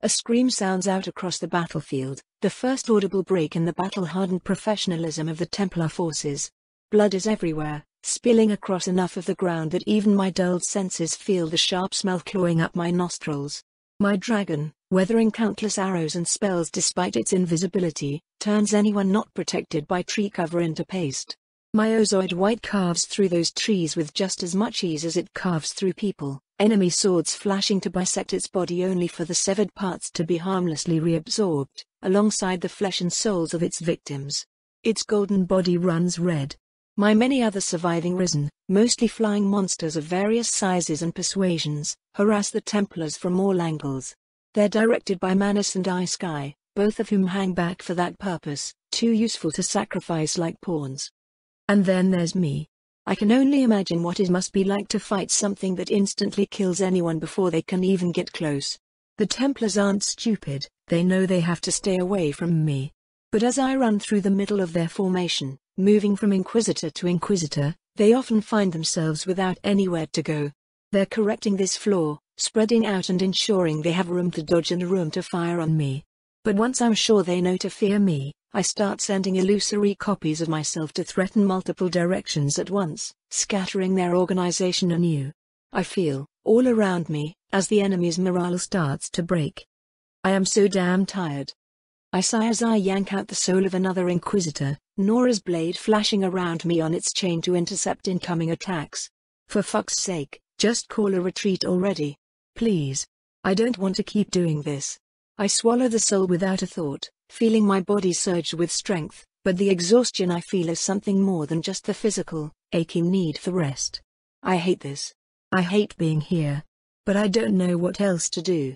A scream sounds out across the battlefield, the first audible break in the battle-hardened professionalism of the Templar forces. Blood is everywhere, spilling across enough of the ground that even my dulled senses feel the sharp smell clawing up my nostrils. My dragon, weathering countless arrows and spells despite its invisibility, turns anyone not protected by tree cover into paste. My Ozoid white carves through those trees with just as much ease as it carves through people, enemy swords flashing to bisect its body only for the severed parts to be harmlessly reabsorbed, alongside the flesh and souls of its victims. Its golden body runs red. My many other surviving risen, mostly flying monsters of various sizes and persuasions, harass the Templars from all angles. They're directed by Manus and Sky, both of whom hang back for that purpose, too useful to sacrifice like pawns. And then there's me. I can only imagine what it must be like to fight something that instantly kills anyone before they can even get close. The Templars aren't stupid, they know they have to stay away from me. But as I run through the middle of their formation, moving from Inquisitor to Inquisitor, they often find themselves without anywhere to go. They're correcting this flaw, spreading out and ensuring they have room to dodge and room to fire on me. But once I'm sure they know to fear me, I start sending illusory copies of myself to threaten multiple directions at once, scattering their organization anew. I feel, all around me, as the enemy's morale starts to break. I am so damn tired. I sigh as I yank out the soul of another Inquisitor, Nora's blade flashing around me on its chain to intercept incoming attacks. For fuck's sake, just call a retreat already. Please. I don't want to keep doing this. I swallow the soul without a thought, feeling my body surge with strength, but the exhaustion I feel is something more than just the physical, aching need for rest. I hate this. I hate being here. But I don't know what else to do.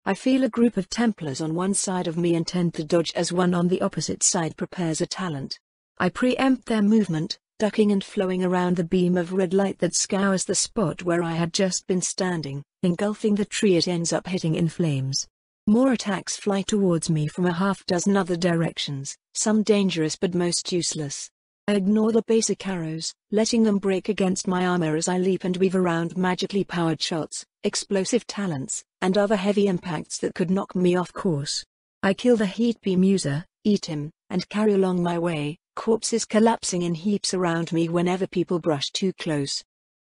I feel a group of Templars on one side of me and tend to dodge as one on the opposite side prepares a talent. I preempt their movement, ducking and flowing around the beam of red light that scours the spot where I had just been standing, engulfing the tree it ends up hitting in flames. More attacks fly towards me from a half-dozen other directions, some dangerous but most useless. I ignore the basic arrows, letting them break against my armor as I leap and weave around magically powered shots, explosive talents, and other heavy impacts that could knock me off course. I kill the heat beam user, eat him, and carry along my way, corpses collapsing in heaps around me whenever people brush too close.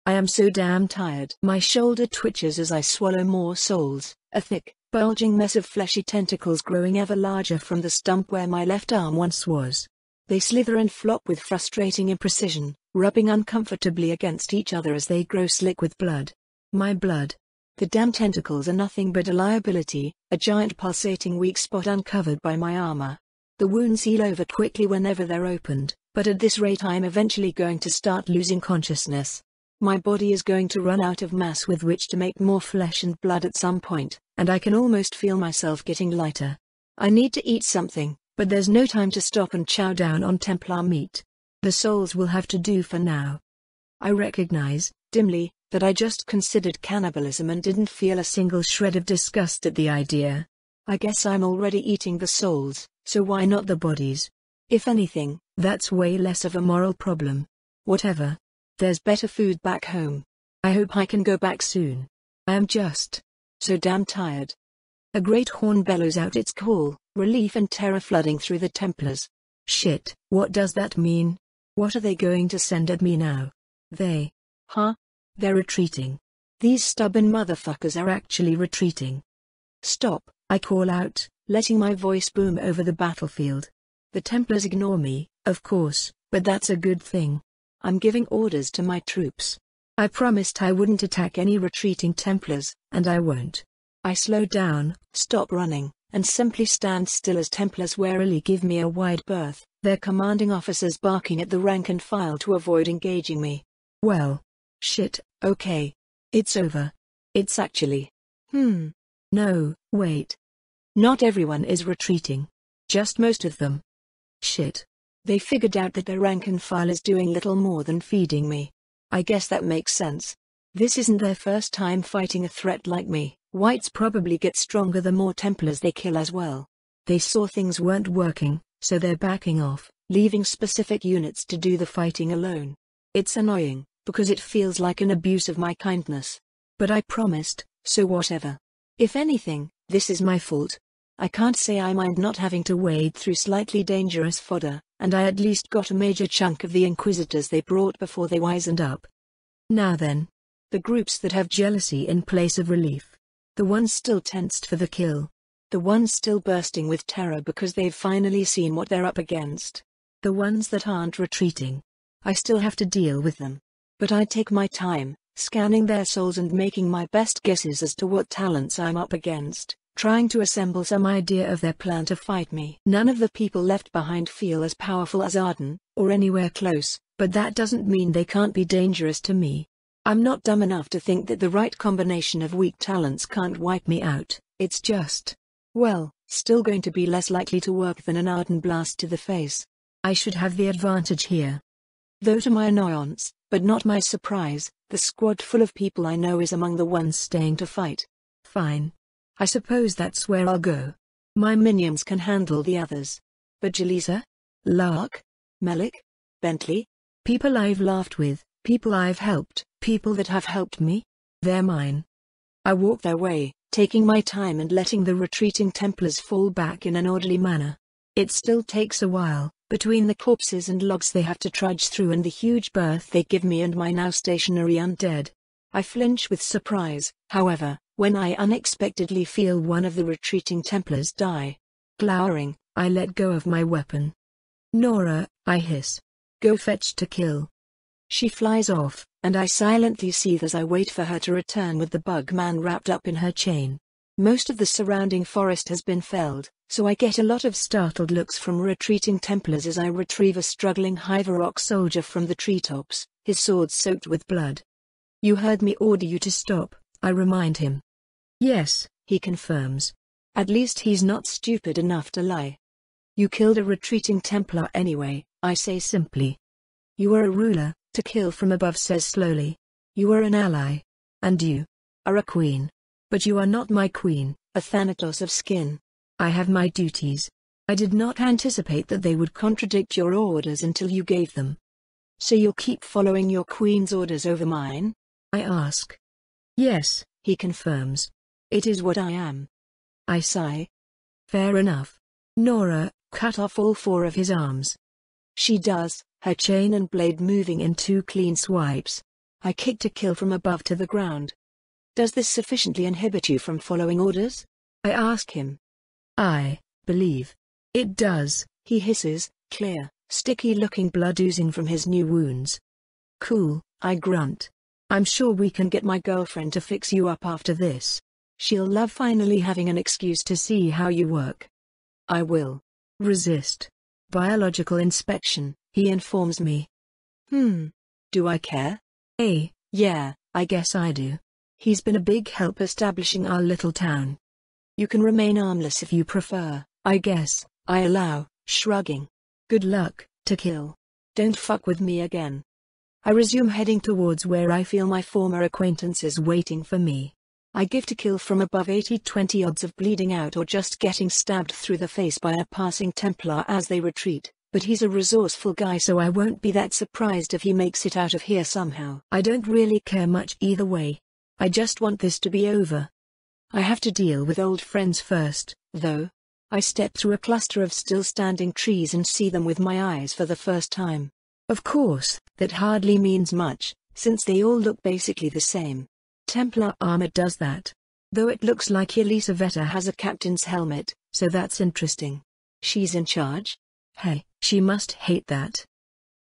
I am so damn tired. My shoulder twitches as I swallow more souls, a thick, bulging mess of fleshy tentacles growing ever larger from the stump where my left arm once was. They slither and flop with frustrating imprecision, rubbing uncomfortably against each other as they grow slick with blood. My blood. The damn tentacles are nothing but a liability, a giant pulsating weak spot uncovered by my armor. The wounds heal over quickly whenever they're opened, but at this rate I'm eventually going to start losing consciousness. My body is going to run out of mass with which to make more flesh and blood at some point, and I can almost feel myself getting lighter. I need to eat something, but there's no time to stop and chow down on Templar meat. The souls will have to do for now. I recognize, dimly, that I just considered cannibalism and didn't feel a single shred of disgust at the idea. I guess I'm already eating the souls, so why not the bodies? If anything, that's way less of a moral problem. Whatever. There's better food back home. I hope I can go back soon. I am just so damn tired. A great horn bellows out its call, relief and terror flooding through the Templars. Shit, what does that mean? What are they going to send at me now? They? Huh? They're retreating. These stubborn motherfuckers are actually retreating. Stop, I call out, letting my voice boom over the battlefield. The Templars ignore me, of course, but that's a good thing. I'm giving orders to my troops. I promised I wouldn't attack any retreating Templars, and I won't. I slow down, stop running, and simply stand still as Templars warily give me a wide berth, their commanding officers barking at the rank and file to avoid engaging me. Well. Shit, okay. It's over. It's actually. No, wait. Not everyone is retreating. Just most of them. Shit. They figured out that their rank and file is doing little more than feeding me. I guess that makes sense. This isn't their first time fighting a threat like me. Whites probably get stronger the more Templars they kill as well. They saw things weren't working, so they're backing off, leaving specific units to do the fighting alone. It's annoying, because it feels like an abuse of my kindness. But I promised, so whatever. If anything, This is my fault. I can't say I mind not having to wade through slightly dangerous fodder, and I at least got a major chunk of the Inquisitors they brought before they wisened up. Now then. The groups that have jealousy in place of relief. The ones still tensed for the kill. The ones still bursting with terror because they've finally seen what they're up against. The ones that aren't retreating. I still have to deal with them. But I take my time, scanning their souls and making my best guesses as to what talents I'm up against, trying to assemble some idea of their plan to fight me. None of the people left behind feel as powerful as Arden, or anywhere close, but that doesn't mean they can't be dangerous to me. I'm not dumb enough to think that the right combination of weak talents can't wipe me out. It's just, well, still going to be less likely to work than an Arden blast to the face. I should have the advantage here. Though to my annoyance, but not my surprise, the squad full of people I know is among the ones staying to fight. Fine. I suppose that's where I'll go. My minions can handle the others. But Jalisa? Lark? Melik? Bentley? People I've laughed with, people I've helped, people that have helped me? They're mine. I walk their way, taking my time and letting the retreating Templars fall back in an orderly manner. It still takes a while, between the corpses and logs they have to trudge through and the huge berth they give me and my now stationary undead. I flinch with surprise, however, when I unexpectedly feel one of the retreating Templars die. Glowering, I let go of my weapon. Nora, I hiss. Go fetch to kill. She flies off, and I silently seethe as I wait for her to return with the bug man wrapped up in her chain. Most of the surrounding forest has been felled, so I get a lot of startled looks from retreating Templars as I retrieve a struggling Hiverok soldier from the treetops, his sword soaked with blood. You heard me order you to stop, I remind him. Yes, he confirms. At least he's not stupid enough to lie. You killed a retreating Templar anyway, I say simply. You are a ruler, to kill from above says slowly. You are an ally. And you are a queen. But you are not my queen, a Thanatos of skin. I have my duties. I did not anticipate that they would contradict your orders until you gave them. So you'll keep following your queen's orders over mine? I ask. Yes, he confirms. It is what I am. I sigh. Fair enough. Nora, cut off all 4 of his arms. She does, her chain and blade moving in 2 clean swipes. I kick to kill from above to the ground. Does this sufficiently inhibit you from following orders? I ask him. I believe it does, he hisses, clear, sticky-looking blood oozing from his new wounds. Cool, I grunt. I'm sure we can get my girlfriend to fix you up after this. She'll love finally having an excuse to see how you work. I will resist biological inspection, he informs me. Do I care? Yeah, I guess I do. He's been a big help establishing our little town. You can remain armless if you prefer, I guess, I allow, shrugging. Good luck, to kill. Don't fuck with me again. I resume heading towards where I feel my former acquaintances waiting for me. I give to kill from above 80-20 odds of bleeding out or just getting stabbed through the face by a passing Templar as they retreat, but he's a resourceful guy so I won't be that surprised if he makes it out of here somehow. I don't really care much either way. I just want this to be over. I have to deal with old friends first, though. I step through a cluster of still standing trees and see them with my eyes for the first time. Of course, that hardly means much, since they all look basically the same. Templar armor does that. Though it looks like Elisaveta has a captain's helmet, so that's interesting. She's in charge? Hey, she must hate that.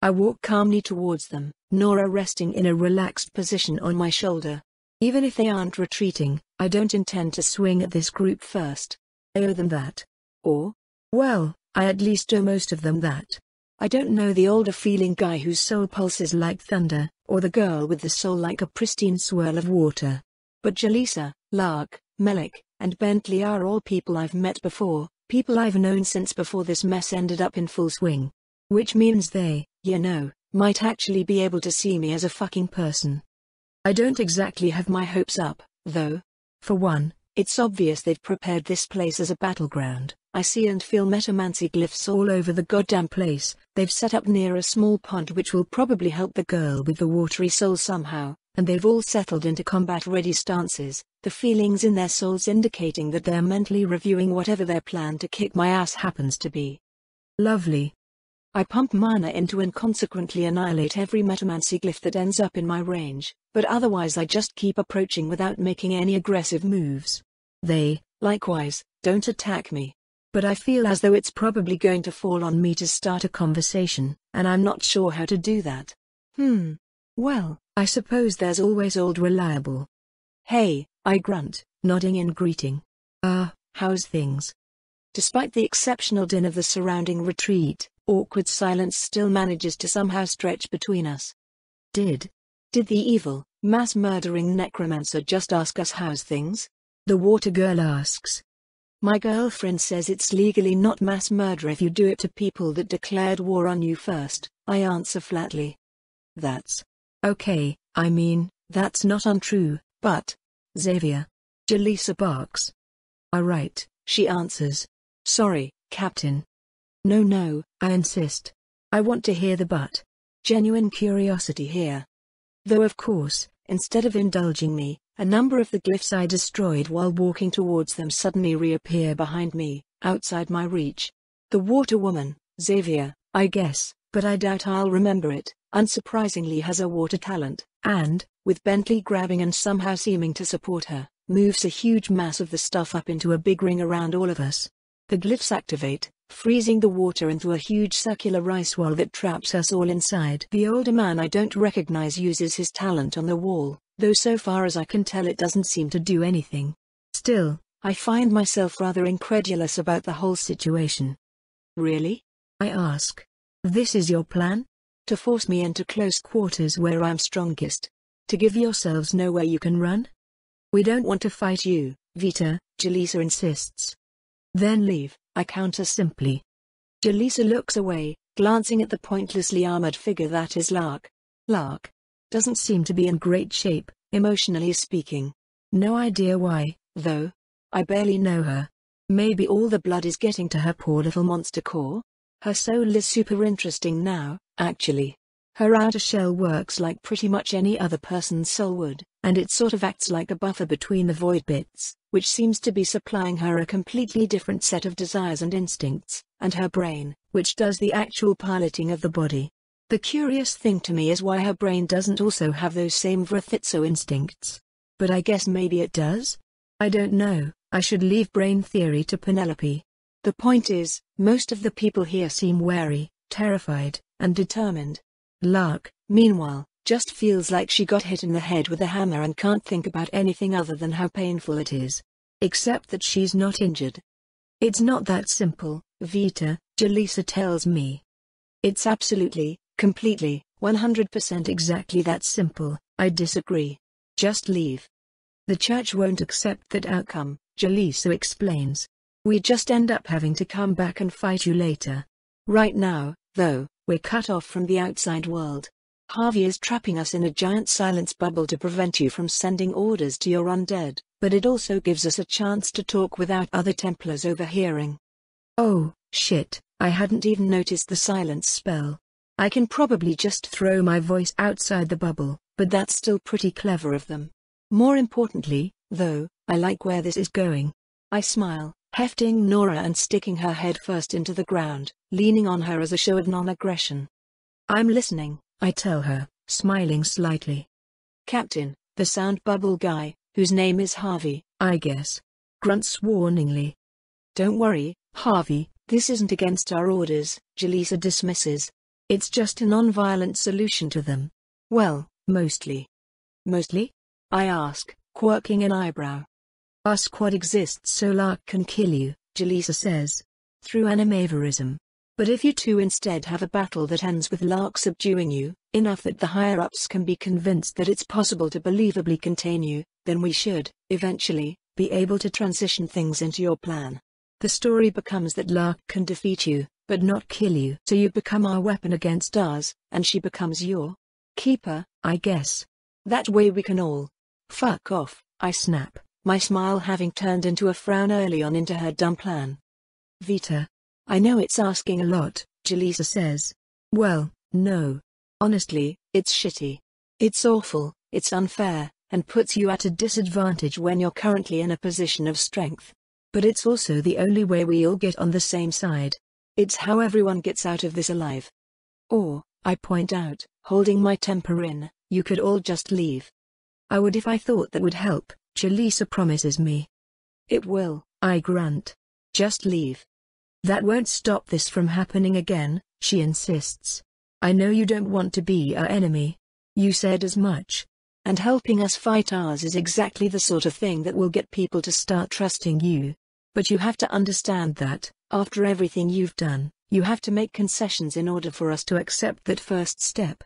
I walk calmly towards them, Nora resting in a relaxed position on my shoulder. Even if they aren't retreating, I don't intend to swing at this group first. I owe them that. Or, well, I at least owe most of them that. I don't know the older feeling guy whose soul pulses like thunder, or the girl with the soul like a pristine swirl of water. But Jalisa, Lark, Melik, and Bentley are all people I've met before, people I've known since before this mess ended up in full swing. Which means they, might actually be able to see me as a fucking person. I don't exactly have my hopes up, though. For one, it's obvious they've prepared this place as a battleground. I see and feel metamancy glyphs all over the goddamn place. They've set up near a small pond which will probably help the girl with the watery soul somehow. and they've all settled into combat-ready stances, the feelings in their souls indicating that they're mentally reviewing whatever their plan to kick my ass happens to be. Lovely. I pump mana into and consequently annihilate every metamancy glyph that ends up in my range, but otherwise I just keep approaching without making any aggressive moves. They, likewise, don't attack me. But I feel as though it's probably going to fall on me to start a conversation, and I'm not sure how to do that. Well, I suppose there's always old reliable. Hey, I grunt, nodding in greeting. How's things? Despite the exceptional din of the surrounding retreat, awkward silence still manages to somehow stretch between us. Did the evil, mass-murdering necromancer just ask us how's things? The water girl asks. My girlfriend says it's legally not mass murder if you do it to people that declared war on you first, I answer flatly. That's okay, I mean, that's not untrue, but... Xavier. Jaleesa barks. Right, she answers. Sorry, Captain. No, I insist. I want to hear the but. Genuine curiosity here. Though of course, instead of indulging me, a number of the glyphs I destroyed while walking towards them suddenly reappear behind me, outside my reach. The water woman, Xavier, I guess, but I doubt I'll remember it, unsurprisingly has a water talent, and, with Bentley grabbing and somehow seeming to support her, moves a huge mass of the stuff up into a big ring around all of us. The glyphs activate, freezing the water into a huge circular ice wall that traps us all inside. The older man I don't recognize uses his talent on the wall, though so far as I can tell it doesn't seem to do anything. Still, I find myself rather incredulous about the whole situation. Really? I ask. This is your plan? To force me into close quarters where I'm strongest? To give yourselves nowhere you can run? We don't want to fight you, Vita, Jaleesa insists. Then leave, I counter simply. Jaleesa looks away, glancing at the pointlessly armored figure that is Lark. Lark doesn't seem to be in great shape, emotionally speaking. No idea why, though. I barely know her. Maybe all the blood is getting to her poor little monster core? Her soul is super interesting now, actually. Her outer shell works like pretty much any other person's soul would, and it sort of acts like a buffer between the void bits, which seems to be supplying her a completely different set of desires and instincts, and her brain, which does the actual piloting of the body. The curious thing to me is why her brain doesn't also have those same Vrithitso instincts. But I guess maybe it does? I don't know, I should leave brain theory to Penelope. The point is, most of the people here seem wary, terrified, and determined. Lark, meanwhile, just feels like she got hit in the head with a hammer and can't think about anything other than how painful it is. Except that she's not injured. It's not that simple, Vita, Jaleesa tells me. It's absolutely, completely, 100% exactly that simple, I disagree. Just leave. The church won't accept that outcome, Jaleesa explains. We just end up having to come back and fight you later. Right now, though, we're cut off from the outside world. Harvey is trapping us in a giant silence bubble to prevent you from sending orders to your undead, but it also gives us a chance to talk without other Templars overhearing. Oh, shit, I hadn't even noticed the silence spell. I can probably just throw my voice outside the bubble, but that's still pretty clever of them. More importantly, though, I like where this is going. I smile, hefting Nora and sticking her head first into the ground, leaning on her as a show of non-aggression. I'm listening, I tell her, smiling slightly. Captain, the sound bubble guy, whose name is Harvey, I guess, grunts warningly. Don't worry, Harvey, this isn't against our orders, Jaleesa dismisses. It's just a non-violent solution to them. Well, mostly. Mostly? I ask, quirking an eyebrow. Our squad exists so Lark can kill you, Jaleesa says. Through animaverism. But if you two instead have a battle that ends with Lark subduing you, enough that the higher-ups can be convinced that it's possible to believably contain you, then we should, eventually, be able to transition things into your plan. The story becomes that Lark can defeat you, but not kill you. So you become our weapon against ours, and she becomes your keeper, I guess. That way we can all fuck off, I snap, my smile having turned into a frown early on into her dumb plan. Vita. I know it's asking a lot, Jaleesa says. Well, no. Honestly, it's shitty. It's awful, It's unfair, and puts you at a disadvantage when you're currently in a position of strength. But it's also the only way we all get on the same side. It's how everyone gets out of this alive. Or, I point out, holding my temper in, you could all just leave. I would if I thought that would help, Chalisa promises me. It will, I grunt. Just leave. That won't stop this from happening again, she insists. I know you don't want to be our enemy. You said as much. And helping us fight ours is exactly the sort of thing that will get people to start trusting you. But you have to understand that, after everything you've done, you have to make concessions in order for us to accept that first step.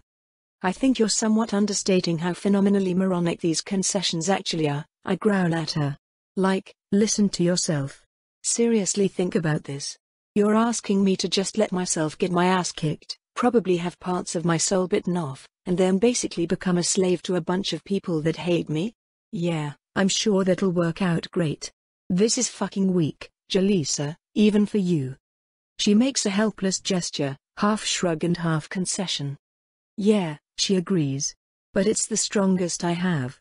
I think you're somewhat understating how phenomenally moronic these concessions actually are, I growl at her. Like, listen to yourself. Seriously think about this. You're asking me to just let myself get my ass kicked, probably have parts of my soul bitten off, and then basically become a slave to a bunch of people that hate me? Yeah, I'm sure that'll work out great. This is fucking weak, Chalisa, even for you. She makes a helpless gesture, half shrug and half concession. Yeah, she agrees. But it's the strongest I have.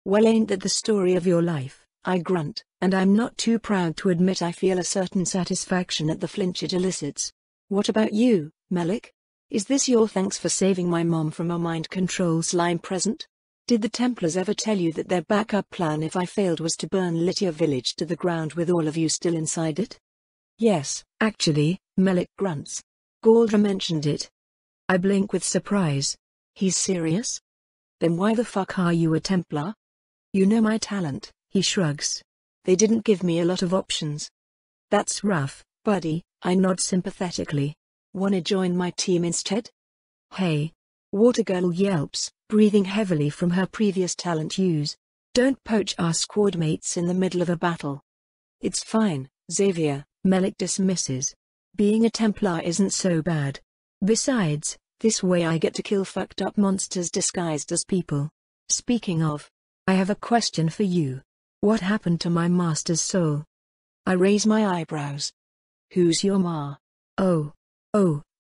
Well, ain't that the story of your life? I grunt, and I'm not too proud to admit I feel a certain satisfaction at the flinch it elicits. What about you, Melik? Is this your thanks for saving my mom from a mind control slime present? Did the Templars ever tell you that their backup plan if I failed was to burn Lytia village to the ground with all of you still inside it? Yes, actually, Melik grunts. Galdra mentioned it. I blink with surprise. He's serious? Then why the fuck are you a Templar? You know my talent, he shrugs. They didn't give me a lot of options. That's rough, buddy, I nod sympathetically. Wanna join my team instead? Hey. Watergirl yelps, breathing heavily from her previous talent use. Don't poach our squad mates in the middle of a battle. It's fine, Xavier, Melik dismisses. Being a Templar isn't so bad. Besides, this way I get to kill fucked up monsters disguised as people. Speaking of, I have a question for you. What happened to my master's soul? I raise my eyebrows. Who's your ma? Oh,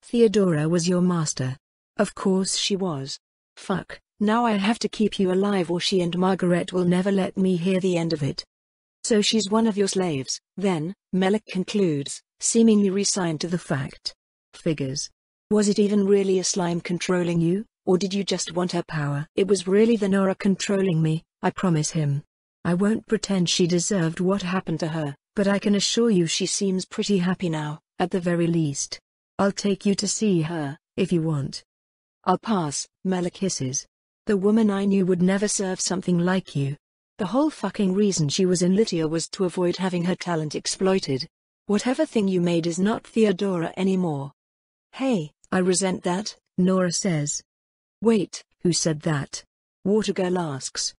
Theodora was your master. Of course she was. Fuck, now I have to keep you alive or she and Margaret will never let me hear the end of it. So she's one of your slaves, then, Melik concludes, seemingly resigned to the fact. Figures. Was it even really a slime controlling you, or did you just want her power? It was really the Nora controlling me, I promise him. I won't pretend she deserved what happened to her, but I can assure you she seems pretty happy now, at the very least. I'll take you to see her, if you want. I'll pass, Melik hisses. The woman I knew would never serve something like you. The whole fucking reason she was in Lytia was to avoid having her talent exploited. Whatever thing you made is not Theodora anymore. Hey, I resent that, Nora says. Wait, who said that? Watergirl asks.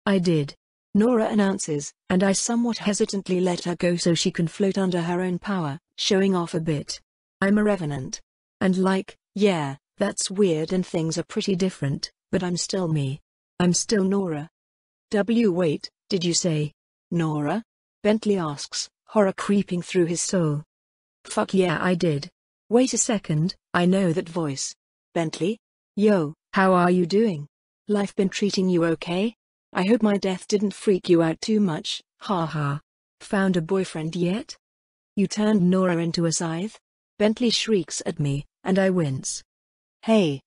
I did. Nora announces, and I somewhat hesitantly let her go so she can float under her own power, showing off a bit. I'm a revenant. And like, yeah, that's weird and things are pretty different, but I'm still me. I'm still Nora. Wait, did you say Nora? Bentley asks, horror creeping through his soul. Fuck yeah, I did. Wait a second, I know that voice. Bentley? Yo, how are you doing? Life been treating you okay? I hope my death didn't freak you out too much, haha. Found a boyfriend yet? You turned Nora into a scythe? Bentley shrieks at me, and I wince. Hey,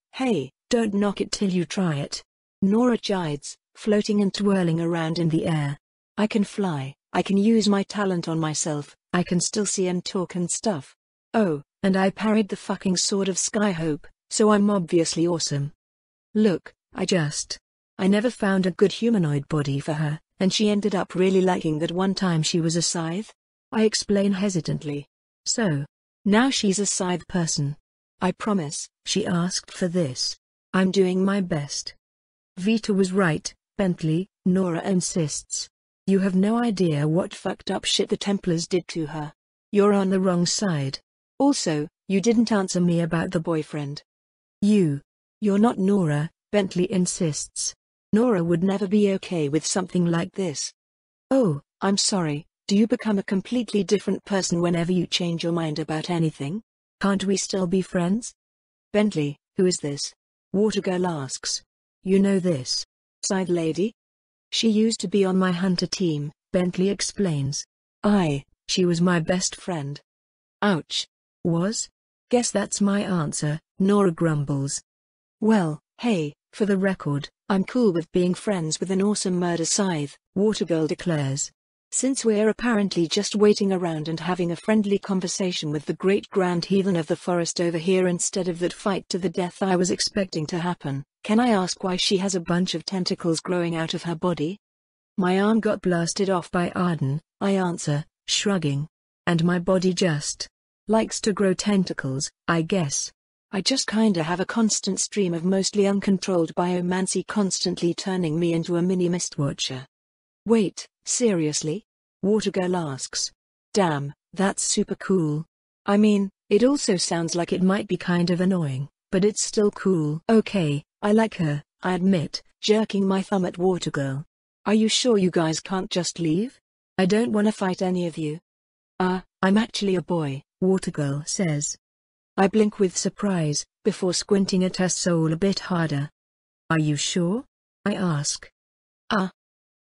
don't knock it till you try it. Nora chides, floating and twirling around in the air. I can fly, I can use my talent on myself, I can still see and talk and stuff. Oh, and I parried the fucking sword of Skyhope, so I'm obviously awesome. Look, I never found a good humanoid body for her, and she ended up really liking that one time she was a scythe. I explain hesitantly. So, now she's a scythe person. I promise, she asked for this. I'm doing my best. Vita was right, Bentley, Nora insists. You have no idea what fucked up shit the Templars did to her. You're on the wrong side. Also, you didn't answer me about the boyfriend. You're not Nora, Bentley insists. Nora would never be okay with something like this. Oh, I'm sorry, do you become a completely different person whenever you change your mind about anything? Can't we still be friends? Bentley, who is this? Watergirl asks. You know this. Scythe lady? She used to be on my hunter team, Bentley explains. She was my best friend. Ouch. Was? Guess that's my answer, Nora grumbles. Well, hey, for the record, I'm cool with being friends with an awesome murder scythe, Watergirl declares. Since we're apparently just waiting around and having a friendly conversation with the great grand heathen of the forest over here instead of that fight to the death I was expecting to happen, can I ask why she has a bunch of tentacles growing out of her body? My arm got blasted off by Arden, I answer, shrugging. And my body just likes to grow tentacles, I guess. I just kinda have a constant stream of mostly uncontrolled biomancy constantly turning me into a mini Mistwatcher. Wait, seriously? Watergirl asks. Damn, that's super cool. I mean, it also sounds like it might be kind of annoying, but it's still cool. Okay, I like her, I admit, jerking my thumb at Watergirl. Are you sure you guys can't just leave? I don't wanna fight any of you. I'm actually a boy, Watergirl says. I blink with surprise, before squinting at her soul a bit harder. Are you sure? I ask.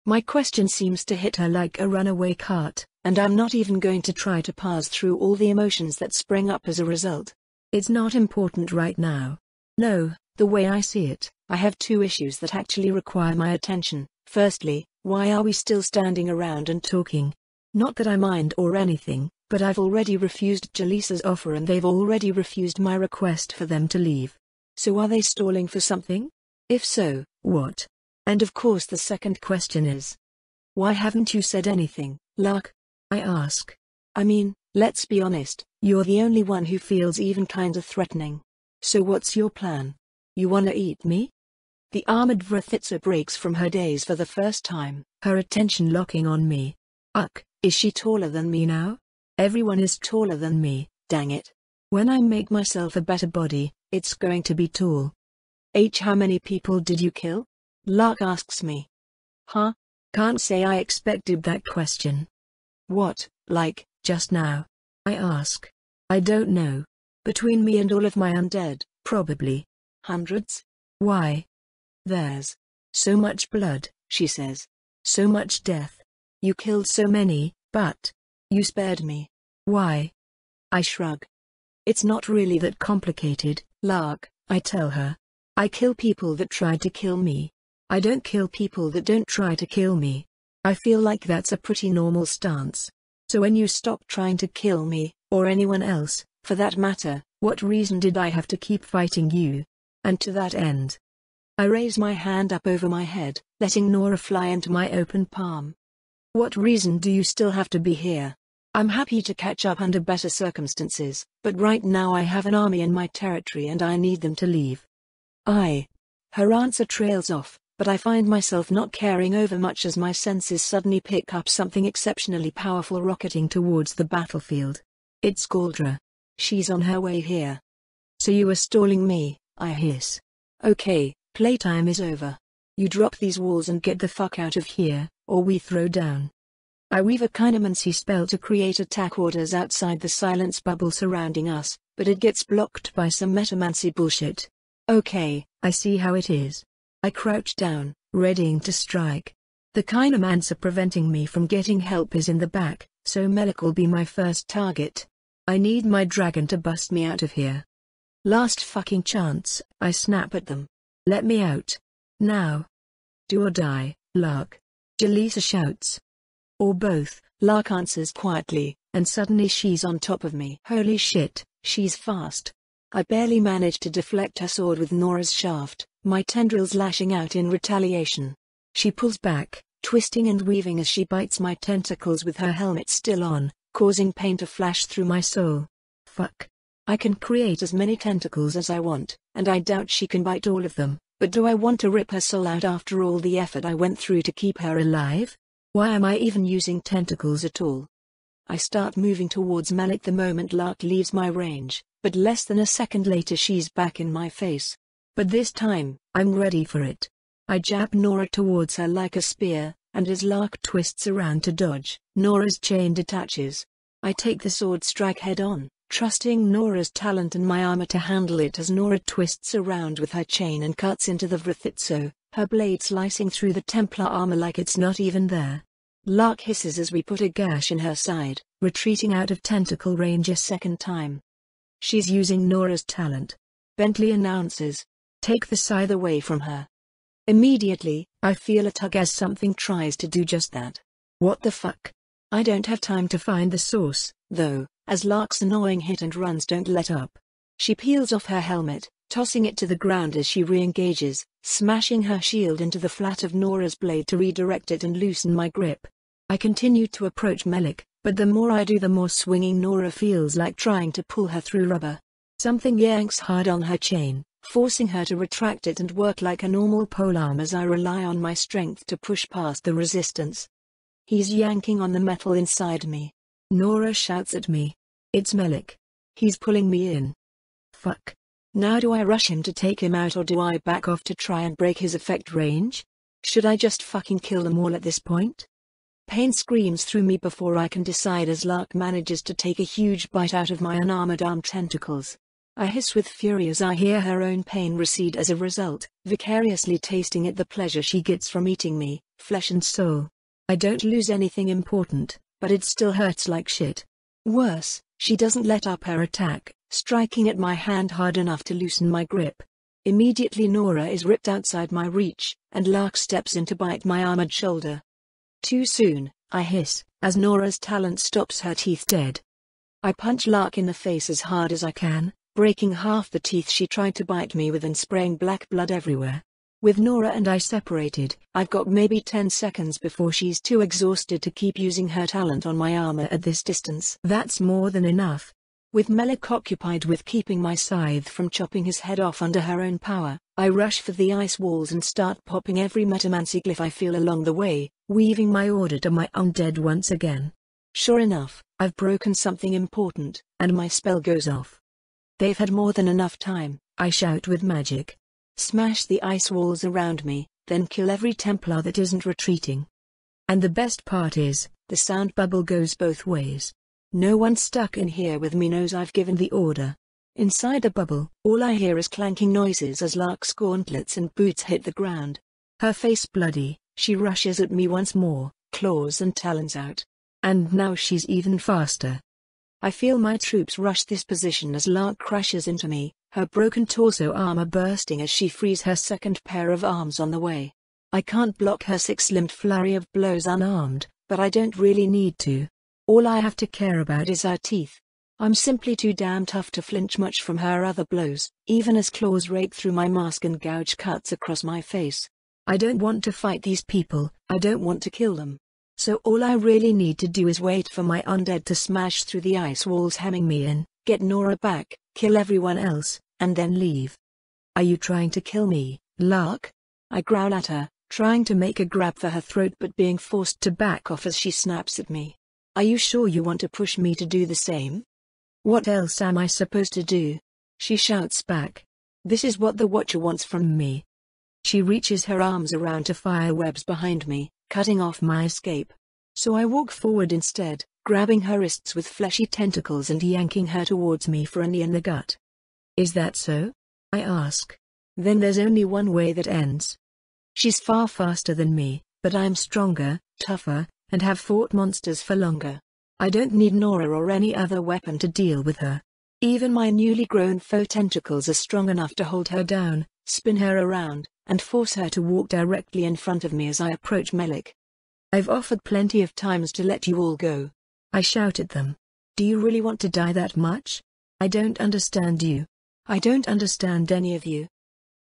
My question seems to hit her like a runaway cart, and I'm not even going to try to pass through all the emotions that spring up as a result. It's not important right now. No, the way I see it, I have two issues that actually require my attention. Firstly, why are we still standing around and talking? Not that I mind or anything, but I've already refused Jaleesa's offer and they've already refused my request for them to leave. So are they stalling for something? If so, what? And of course the second question is, why haven't you said anything, Lark? I ask. I mean, let's be honest, you're the only one who feels even kinda threatening. So what's your plan? You wanna eat me? The armored Vrithitsa breaks from her daze for the first time, her attention locking on me. Is she taller than me now? Everyone is taller than me, dang it. When I make myself a better body, it's going to be tall. How many people did you kill? Lark asks me. Huh? Can't say I expected that question. What, like, just now? I ask. I don't know. Between me and all of my undead, probably. Hundreds? Why? There's so much blood, she says. So much death. You killed so many, but you spared me. Why? I shrug. It's not really that complicated, Lark, I tell her. I kill people that tried to kill me. I don't kill people that don't try to kill me. I feel like that's a pretty normal stance. So when you stop trying to kill me, or anyone else, for that matter, what reason did I have to keep fighting you? And to that end, I raise my hand up over my head, letting Nora fly into my open palm. What reason do you still have to be here? I'm happy to catch up under better circumstances, but right now I have an army in my territory and I need them to leave. Her answer trails off, but I find myself not caring over much as my senses suddenly pick up something exceptionally powerful rocketing towards the battlefield. It's Galdra. She's on her way here. So you were stalling me, I hiss. Okay, playtime is over. You drop these walls and get the fuck out of here, or we throw down. I weave a chinemancy spell to create attack orders outside the silence bubble surrounding us, but it gets blocked by some metamancy bullshit. Okay, I see how it is. I crouch down, readying to strike. The chinemancer preventing me from getting help is in the back, so Melik will be my first target. I need my dragon to bust me out of here. Last fucking chance, I snap at them. Let me out. Now. Do or die, Lark. Jaleesa shouts. Or both, Lark answers quietly, and suddenly she's on top of me. Holy shit, she's fast. I barely manage to deflect her sword with Nora's shaft, my tendrils lashing out in retaliation. She pulls back, twisting and weaving as she bites my tentacles with her helmet still on, causing pain to flash through my soul. Fuck. I can create as many tentacles as I want, and I doubt she can bite all of them, but do I want to rip her soul out after all the effort I went through to keep her alive? Why am I even using tentacles at all? I start moving towards Melik the moment Lark leaves my range, but less than a second later she's back in my face. But this time, I'm ready for it. I jab Nora towards her like a spear, and as Lark twists around to dodge, Nora's chain detaches. I take the sword strike head on, trusting Nora's talent and my armor to handle it as Nora twists around with her chain and cuts into the Vrithitso, her blade slicing through the Templar armor like it's not even there. Lark hisses as we put a gash in her side, retreating out of tentacle range a second time. She's using Nora's talent. Bentley announces. Take the scythe away from her. Immediately, I feel a tug as something tries to do just that. What the fuck? I don't have time to find the source, though, as Lark's annoying hit and runs don't let up. She peels off her helmet, tossing it to the ground as she re-engages, smashing her shield into the flat of Nora's blade to redirect it and loosen my grip. I continue to approach Melik, but the more I do the more swinging Nora feels like trying to pull her through rubber. Something yanks hard on her chain, forcing her to retract it and work like a normal polearm as I rely on my strength to push past the resistance. He's yanking on the metal inside me. Nora shouts at me. It's Melik. He's pulling me in. Fuck. Now do I rush him to take him out or do I back off to try and break his effect range? Should I just fucking kill them all at this point? Pain screams through me before I can decide as Lark manages to take a huge bite out of my unarmored arm tentacles. I hiss with fury as I hear her own pain recede as a result, vicariously tasting at the pleasure she gets from eating me, flesh and soul. I don't lose anything important, but it still hurts like shit. Worse, she doesn't let up her attack, striking at my hand hard enough to loosen my grip. Immediately Nora is ripped outside my reach, and Lark steps in to bite my armored shoulder. Too soon, I hiss, as Nora's talent stops her teeth dead. I punch Lark in the face as hard as I can, breaking half the teeth she tried to bite me with and spraying black blood everywhere. With Nora and I separated, I've got maybe 10 seconds before she's too exhausted to keep using her talent on my armor at this distance. That's more than enough. With Melik occupied with keeping my scythe from chopping his head off under her own power, I rush for the ice walls and start popping every metamancy glyph I feel along the way, weaving my order to my undead once again. Sure enough, I've broken something important, and my spell goes off. They've had more than enough time, I shout with magic. Smash the ice walls around me, then kill every Templar that isn't retreating. And the best part is, the sound bubble goes both ways. No one stuck in here with me knows I've given the order. Inside the bubble, all I hear is clanking noises as Lark's gauntlets and boots hit the ground. Her face bloody, she rushes at me once more, claws and talons out. And now she's even faster. I feel my troops rush this position as Lark crashes into me, her broken torso armor bursting as she frees her second pair of arms on the way. I can't block her six-limbed flurry of blows unarmed, but I don't really need to. All I have to care about is her teeth. I'm simply too damn tough to flinch much from her other blows, even as claws rake through my mask and gouge cuts across my face. I don't want to fight these people, I don't want to kill them. So all I really need to do is wait for my undead to smash through the ice walls hemming me in, get Nora back, kill everyone else, and then leave. Are you trying to kill me, Lark? I growl at her, trying to make a grab for her throat but being forced to back off as she snaps at me. Are you sure you want to push me to do the same? What else am I supposed to do? She shouts back. This is what the Watcher wants from me. She reaches her arms around to fire webs behind me, cutting off my escape. So I walk forward instead, grabbing her wrists with fleshy tentacles and yanking her towards me for a knee in the gut. Is that so? I ask. Then there's only one way that ends. She's far faster than me, but I'm stronger, tougher, and have fought monsters for longer. I don't need Nora or any other weapon to deal with her. Even my newly grown faux tentacles are strong enough to hold her down, spin her around, and force her to walk directly in front of me as I approach Melik. I've offered plenty of times to let you all go. I shout at them. Do you really want to die that much? I don't understand you. I don't understand any of you.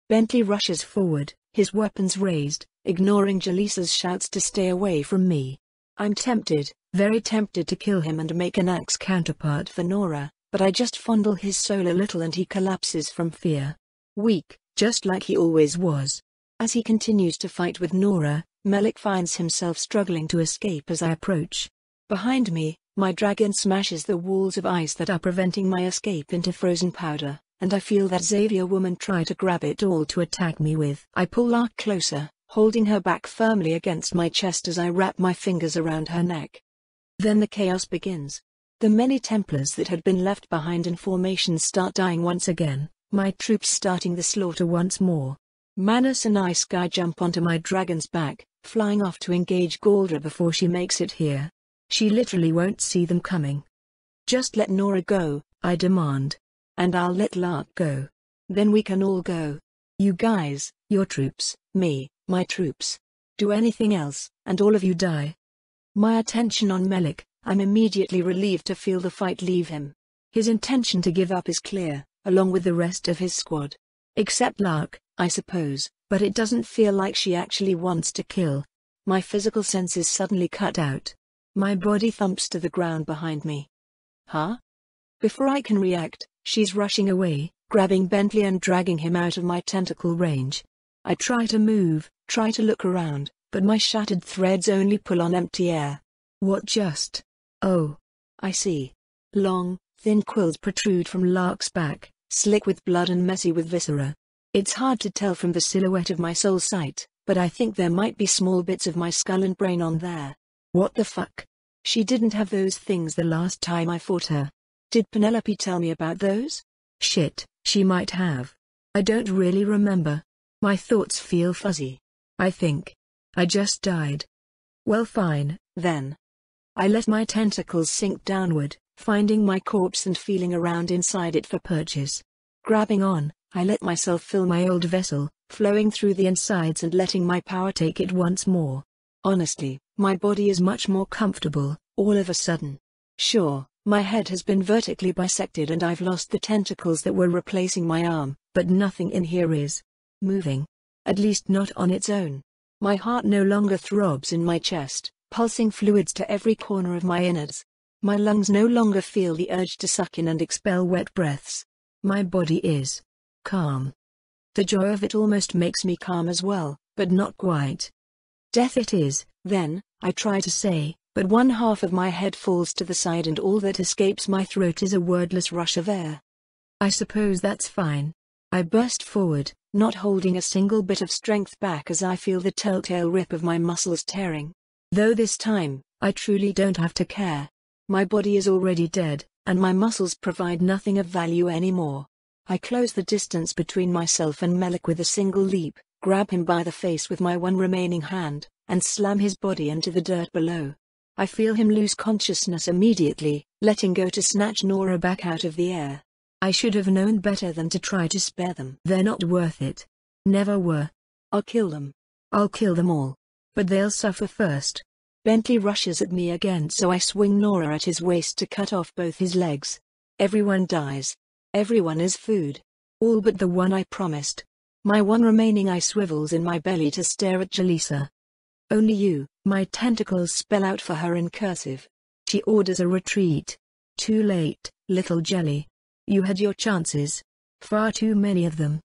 Bentley rushes forward, his weapons raised, ignoring Jaleesa's shouts to stay away from me. I'm tempted, very tempted to kill him and make an axe counterpart for Nora, but I just fondle his soul a little and he collapses from fear. Weak, just like he always was. As he continues to fight with Nora, Melik finds himself struggling to escape as I approach. Behind me, my dragon smashes the walls of ice that are preventing my escape into frozen powder, and I feel that Xavier woman try to grab it all to attack me with. I pull Lark closer, holding her back firmly against my chest as I wrap my fingers around her neck. Then the chaos begins. The many Templars that had been left behind in formation start dying once again, my troops starting the slaughter once more. Manus and I sky jump onto my dragon's back, flying off to engage Galdra before she makes it here. She literally won't see them coming. Just let Nora go, I demand. And I'll let Lark go. Then we can all go. You guys, your troops, me, my troops. Do anything else, and all of you die. My attention on Melik, I'm immediately relieved to feel the fight leave him. His intention to give up is clear, along with the rest of his squad. Except Lark, I suppose, but it doesn't feel like she actually wants to kill. My physical senses suddenly cut out. My body thumps to the ground behind me. Huh? Before I can react, she's rushing away, grabbing Bentley and dragging him out of my tentacle range. I try to move, try to look around, but my shattered threads only pull on empty air. What just? Oh. I see. Long, thin quills protrude from Lark's back, slick with blood and messy with viscera. It's hard to tell from the silhouette of my soul sight, but I think there might be small bits of my skull and brain on there. What the fuck? She didn't have those things the last time I fought her. Did Penelope tell me about those? Shit, she might have. I don't really remember. My thoughts feel fuzzy. I think I just died. Well, fine, then. I let my tentacles sink downward, finding my corpse and feeling around inside it for purchase. Grabbing on, I let myself fill my old vessel, flowing through the insides and letting my power take it once more. Honestly, my body is much more comfortable, all of a sudden. Sure, my head has been vertically bisected and I've lost the tentacles that were replacing my arm, but nothing in here is moving. At least not on its own. My heart no longer throbs in my chest, pulsing fluids to every corner of my innards. My lungs no longer feel the urge to suck in and expel wet breaths. My body is calm. The joy of it almost makes me calm as well, but not quite. Death it is, then, I try to say, but one half of my head falls to the side and all that escapes my throat is a wordless rush of air. I suppose that's fine. I burst forward, not holding a single bit of strength back as I feel the telltale rip of my muscles tearing. Though this time, I truly don't have to care. My body is already dead, and my muscles provide nothing of value anymore. I close the distance between myself and Melik with a single leap, grab him by the face with my one remaining hand, and slam his body into the dirt below. I feel him lose consciousness immediately, letting go to snatch Nora back out of the air. I should have known better than to try to spare them. They're not worth it. Never were. I'll kill them. I'll kill them all. But they'll suffer first. Bentley rushes at me again, so I swing Nora at his waist to cut off both his legs. Everyone dies. Everyone is food. All but the one I promised. My one remaining eye swivels in my belly to stare at Jaleesa. Only you, my tentacles spell out for her in cursive. She orders a retreat. Too late, little jelly. You had your chances. Far too many of them.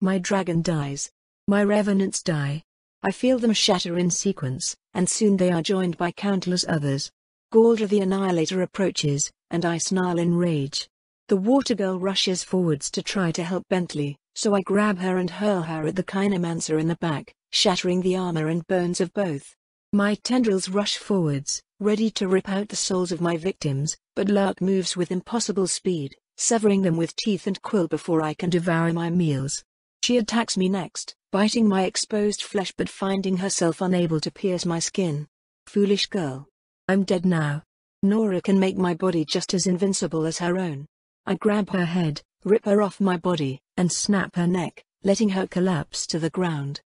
My dragon dies. My revenants die. I feel them shatter in sequence, and soon they are joined by countless others. Galdra the Annihilator approaches, and I snarl in rage. The water girl rushes forwards to try to help Bentley, so I grab her and hurl her at the Kinemancer in the back, shattering the armor and bones of both. My tendrils rush forwards, ready to rip out the souls of my victims, but Lark moves with impossible speed, severing them with teeth and quill before I can devour my meals. She attacks me next, biting my exposed flesh but finding herself unable to pierce my skin. Foolish girl. I'm dead now. Nora can make my body just as invincible as her own. I grab her head, rip her off my body, and snap her neck, letting her collapse to the ground.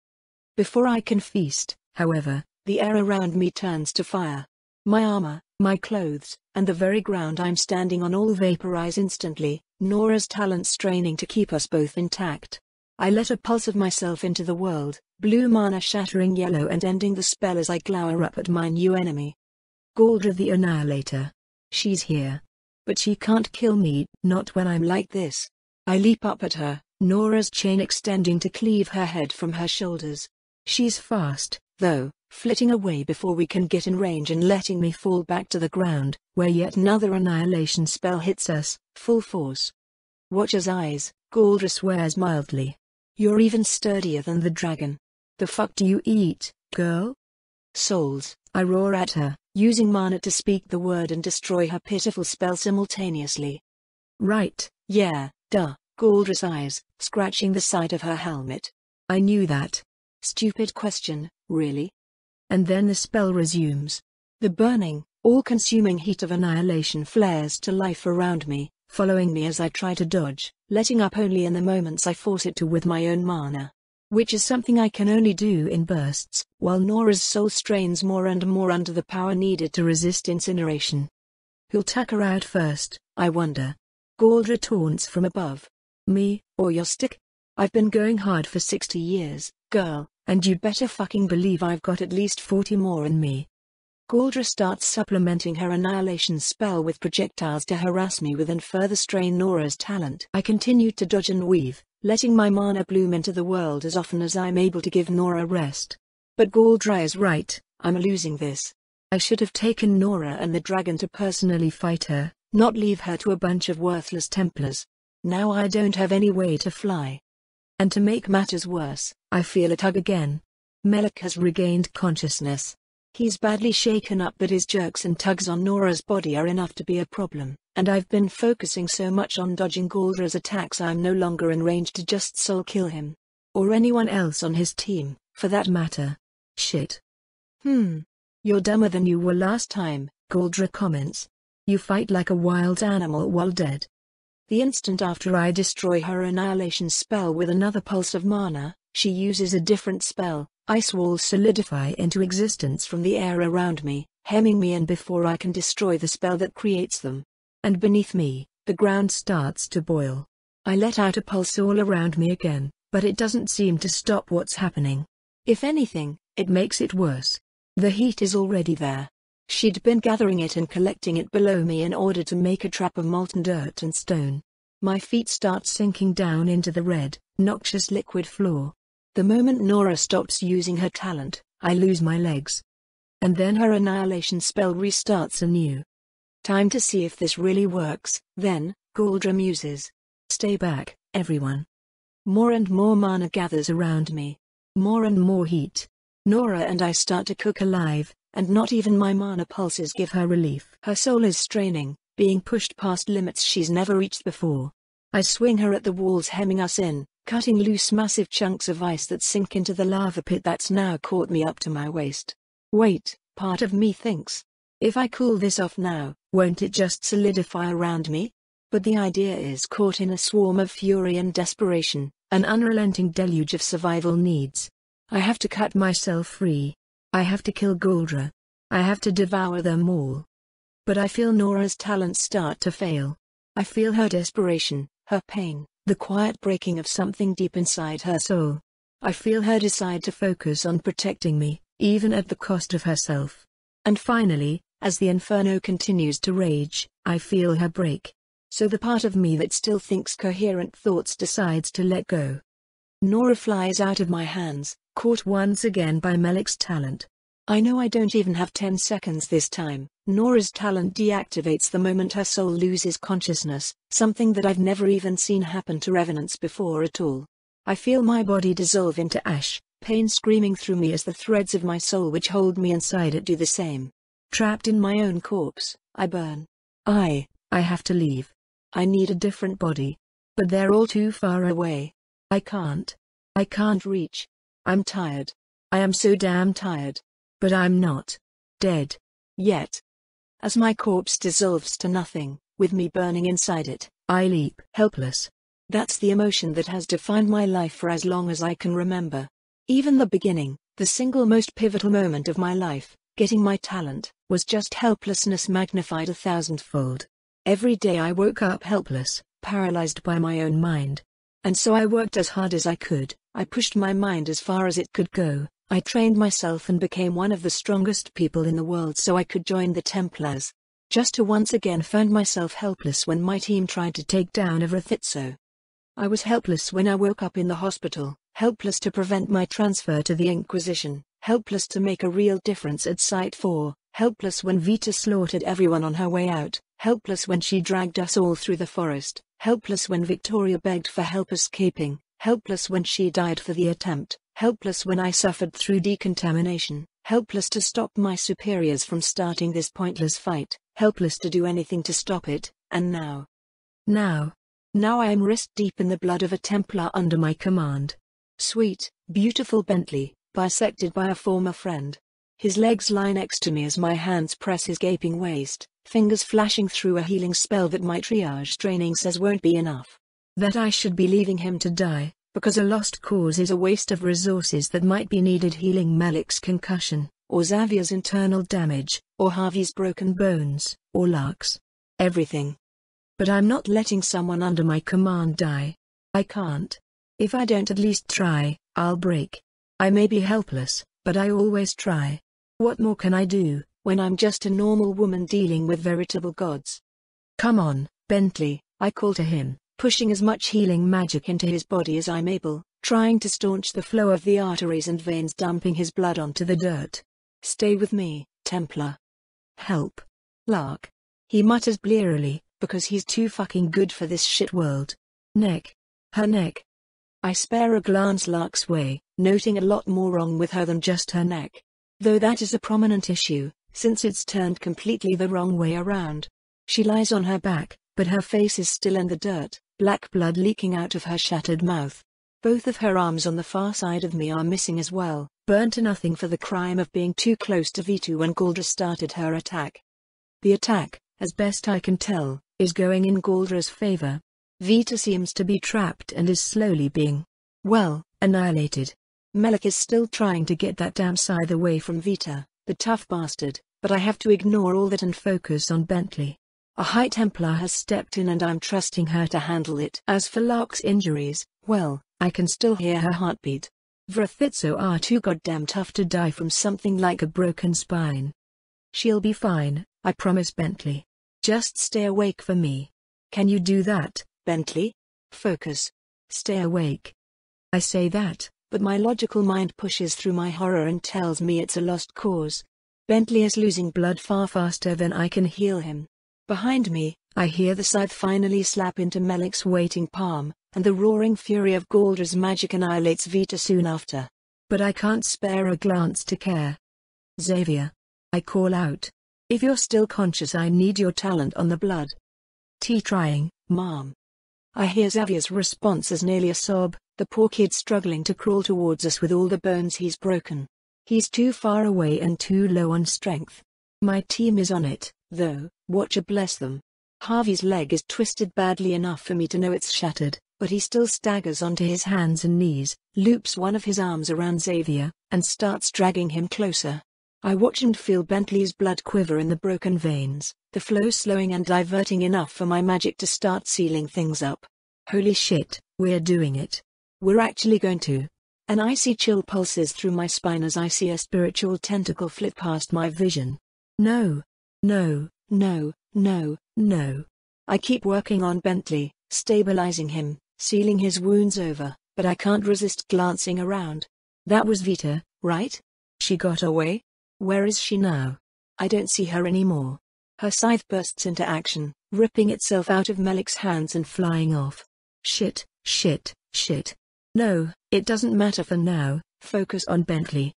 Before I can feast, however, the air around me turns to fire. My armor, my clothes, and the very ground I'm standing on all vaporize instantly, Nora's talent straining to keep us both intact. I let a pulse of myself into the world, blue mana shattering yellow and ending the spell as I glower up at my new enemy. Galdra the Annihilator. She's here. But she can't kill me, not when I'm like this. I leap up at her, Nora's chain extending to cleave her head from her shoulders. She's fast, though, flitting away before we can get in range and letting me fall back to the ground, where yet another annihilation spell hits us, full force. Watcher's eyes, Galdra swears mildly. You're even sturdier than the dragon. The fuck do you eat, girl? Souls, I roar at her, using mana to speak the word and destroy her pitiful spell simultaneously. Right, yeah, duh, Galdra's eyes, scratching the side of her helmet. I knew that. Stupid question, really? And then the spell resumes. The burning, all-consuming heat of annihilation flares to life around me, following me as I try to dodge, letting up only in the moments I force it to with my own mana. Which is something I can only do in bursts, while Nora's soul strains more and more under the power needed to resist incineration. Who'll tuck her out first, I wonder? Galdra taunts from above. Me, or your stick? I've been going hard for 60 years, girl, and you'd better fucking believe I've got at least 40 more in me. Galdra starts supplementing her annihilation spell with projectiles to harass me with and further strain Nora's talent. I continue to dodge and weave, letting my mana bloom into the world as often as I'm able to give Nora rest. But Galdra is right, I'm losing this. I should have taken Nora and the dragon to personally fight her, not leave her to a bunch of worthless Templars. Now I don't have any way to fly. And to make matters worse, I feel a tug again. Melik has regained consciousness. He's badly shaken up, but his jerks and tugs on Nora's body are enough to be a problem, and I've been focusing so much on dodging Galdra's attacks I'm no longer in range to just soul kill him. Or anyone else on his team, for that matter. Shit. You're dumber than you were last time, Galdra comments. You fight like a wild animal while dead. The instant after I destroy her annihilation spell with another pulse of mana, she uses a different spell. Ice walls solidify into existence from the air around me, hemming me in before I can destroy the spell that creates them. And beneath me, the ground starts to boil. I let out a pulse all around me again, but it doesn't seem to stop what's happening. If anything, it makes it worse. The heat is already there. She'd been gathering it and collecting it below me in order to make a trap of molten dirt and stone. My feet start sinking down into the red, noxious liquid floor. The moment Nora stops using her talent, I lose my legs. And then her annihilation spell restarts anew. Time to see if this really works, then, Galdra muses. Stay back, everyone. More and more mana gathers around me. More and more heat. Nora and I start to cook alive, and not even my mana pulses give her relief. Her soul is straining, being pushed past limits she's never reached before. I swing her at the walls hemming us in, cutting loose massive chunks of ice that sink into the lava pit that's now caught me up to my waist. Wait, part of me thinks. If I cool this off now, won't it just solidify around me? But the idea is caught in a swarm of fury and desperation, an unrelenting deluge of survival needs. I have to cut myself free. I have to kill Galdra. I have to devour them all. But I feel Nora's talents start to fail. I feel her desperation, her pain, the quiet breaking of something deep inside her soul. I feel her decide to focus on protecting me, even at the cost of herself. And finally, as the inferno continues to rage, I feel her break. So the part of me that still thinks coherent thoughts decides to let go. Nora flies out of my hands, caught once again by Melik's talent. I know I don't even have 10 seconds this time. Nora's talent deactivates the moment her soul loses consciousness, something that I've never even seen happen to revenants before at all. I feel my body dissolve into ash, pain screaming through me as the threads of my soul which hold me inside it do the same. Trapped in my own corpse, I burn. I have to leave. I need a different body. But they're all too far away. I can't reach. I'm tired. I am so damn tired. But I'm not dead yet. As my corpse dissolves to nothing, with me burning inside it, I leap. Helpless. That's the emotion that has defined my life for as long as I can remember. Even the beginning, the single most pivotal moment of my life, getting my talent, was just helplessness magnified 1,000-fold. Every day I woke up helpless, paralyzed by my own mind. And so I worked as hard as I could, I pushed my mind as far as it could go. I trained myself and became one of the strongest people in the world so I could join the Templars. Just to once again find myself helpless when my team tried to take down Evrathitso. I was helpless when I woke up in the hospital, helpless to prevent my transfer to the Inquisition, helpless to make a real difference at Site 4, helpless when Vita slaughtered everyone on her way out, helpless when she dragged us all through the forest, helpless when Victoria begged for help escaping, helpless when she died for the attempt. Helpless when I suffered through decontamination, helpless to stop my superiors from starting this pointless fight, helpless to do anything to stop it, and now I am wrist deep in the blood of a Templar under my command. Sweet, beautiful Bentley, bisected by a former friend. His legs lie next to me as my hands press his gaping waist, fingers flashing through a healing spell that my triage training says won't be enough. That I should be leaving him to die, because a lost cause is a waste of resources that might be needed healing Malik's concussion, or Xavier's internal damage, or Harvey's broken bones, or Lark's. Everything. But I'm not letting someone under my command die. I can't. If I don't at least try, I'll break. I may be helpless, but I always try. What more can I do, when I'm just a normal woman dealing with veritable gods? Come on, Bentley, I call to him, pushing as much healing magic into his body as I'm able, trying to staunch the flow of the arteries and veins dumping his blood onto the dirt. Stay with me, Templar. Help. Lark. He mutters blearily, because he's too fucking good for this shit world. Neck. Her neck. I spare a glance Lark's way, noting a lot more wrong with her than just her neck. Though that is a prominent issue, since it's turned completely the wrong way around. She lies on her back, but her face is still in the dirt, black blood leaking out of her shattered mouth. Both of her arms on the far side of me are missing as well, burnt to nothing for the crime of being too close to Vita when Galdra started her attack. The attack, as best I can tell, is going in Galdra's favor. Vita seems to be trapped and is slowly being, well, annihilated. Malik is still trying to get that damn scythe away from Vita, the tough bastard, but I have to ignore all that and focus on Bentley. A High Templar has stepped in and I'm trusting her to handle it. As for Lark's injuries, well, I can still hear her heartbeat. Vrathitso are too goddamn tough to die from something like a broken spine. She'll be fine, I promise Bentley. Just stay awake for me. Can you do that, Bentley? Focus. Stay awake. I say that, but my logical mind pushes through my horror and tells me it's a lost cause. Bentley is losing blood far faster than I can heal him. Behind me, I hear the scythe finally slap into Malik's waiting palm, and the roaring fury of Galdra's magic annihilates Vita soon after. But I can't spare a glance to care. Xavier. I call out. If you're still conscious, I need your talent on the blood. Trying, Mom. I hear Xavier's response as nearly a sob, the poor kid struggling to crawl towards us with all the bones he's broken. He's too far away and too low on strength. My team is on it, though, Watcher bless them. Harvey's leg is twisted badly enough for me to know it's shattered, but he still staggers onto his hands and knees, loops one of his arms around Xavier, and starts dragging him closer. I watch and feel Bentley's blood quiver in the broken veins, the flow slowing and diverting enough for my magic to start sealing things up. Holy shit, we're doing it. We're actually going to. An icy chill pulses through my spine as I see a spiritual tentacle flit past my vision. No. No, no, no, no. I keep working on Bentley, stabilizing him, sealing his wounds over, but I can't resist glancing around. That was Vita, right? She got away? Where is she now? I don't see her anymore. Her scythe bursts into action, ripping itself out of Malik's hands and flying off. Shit, shit, shit. No, it doesn't matter for now, focus on Bentley.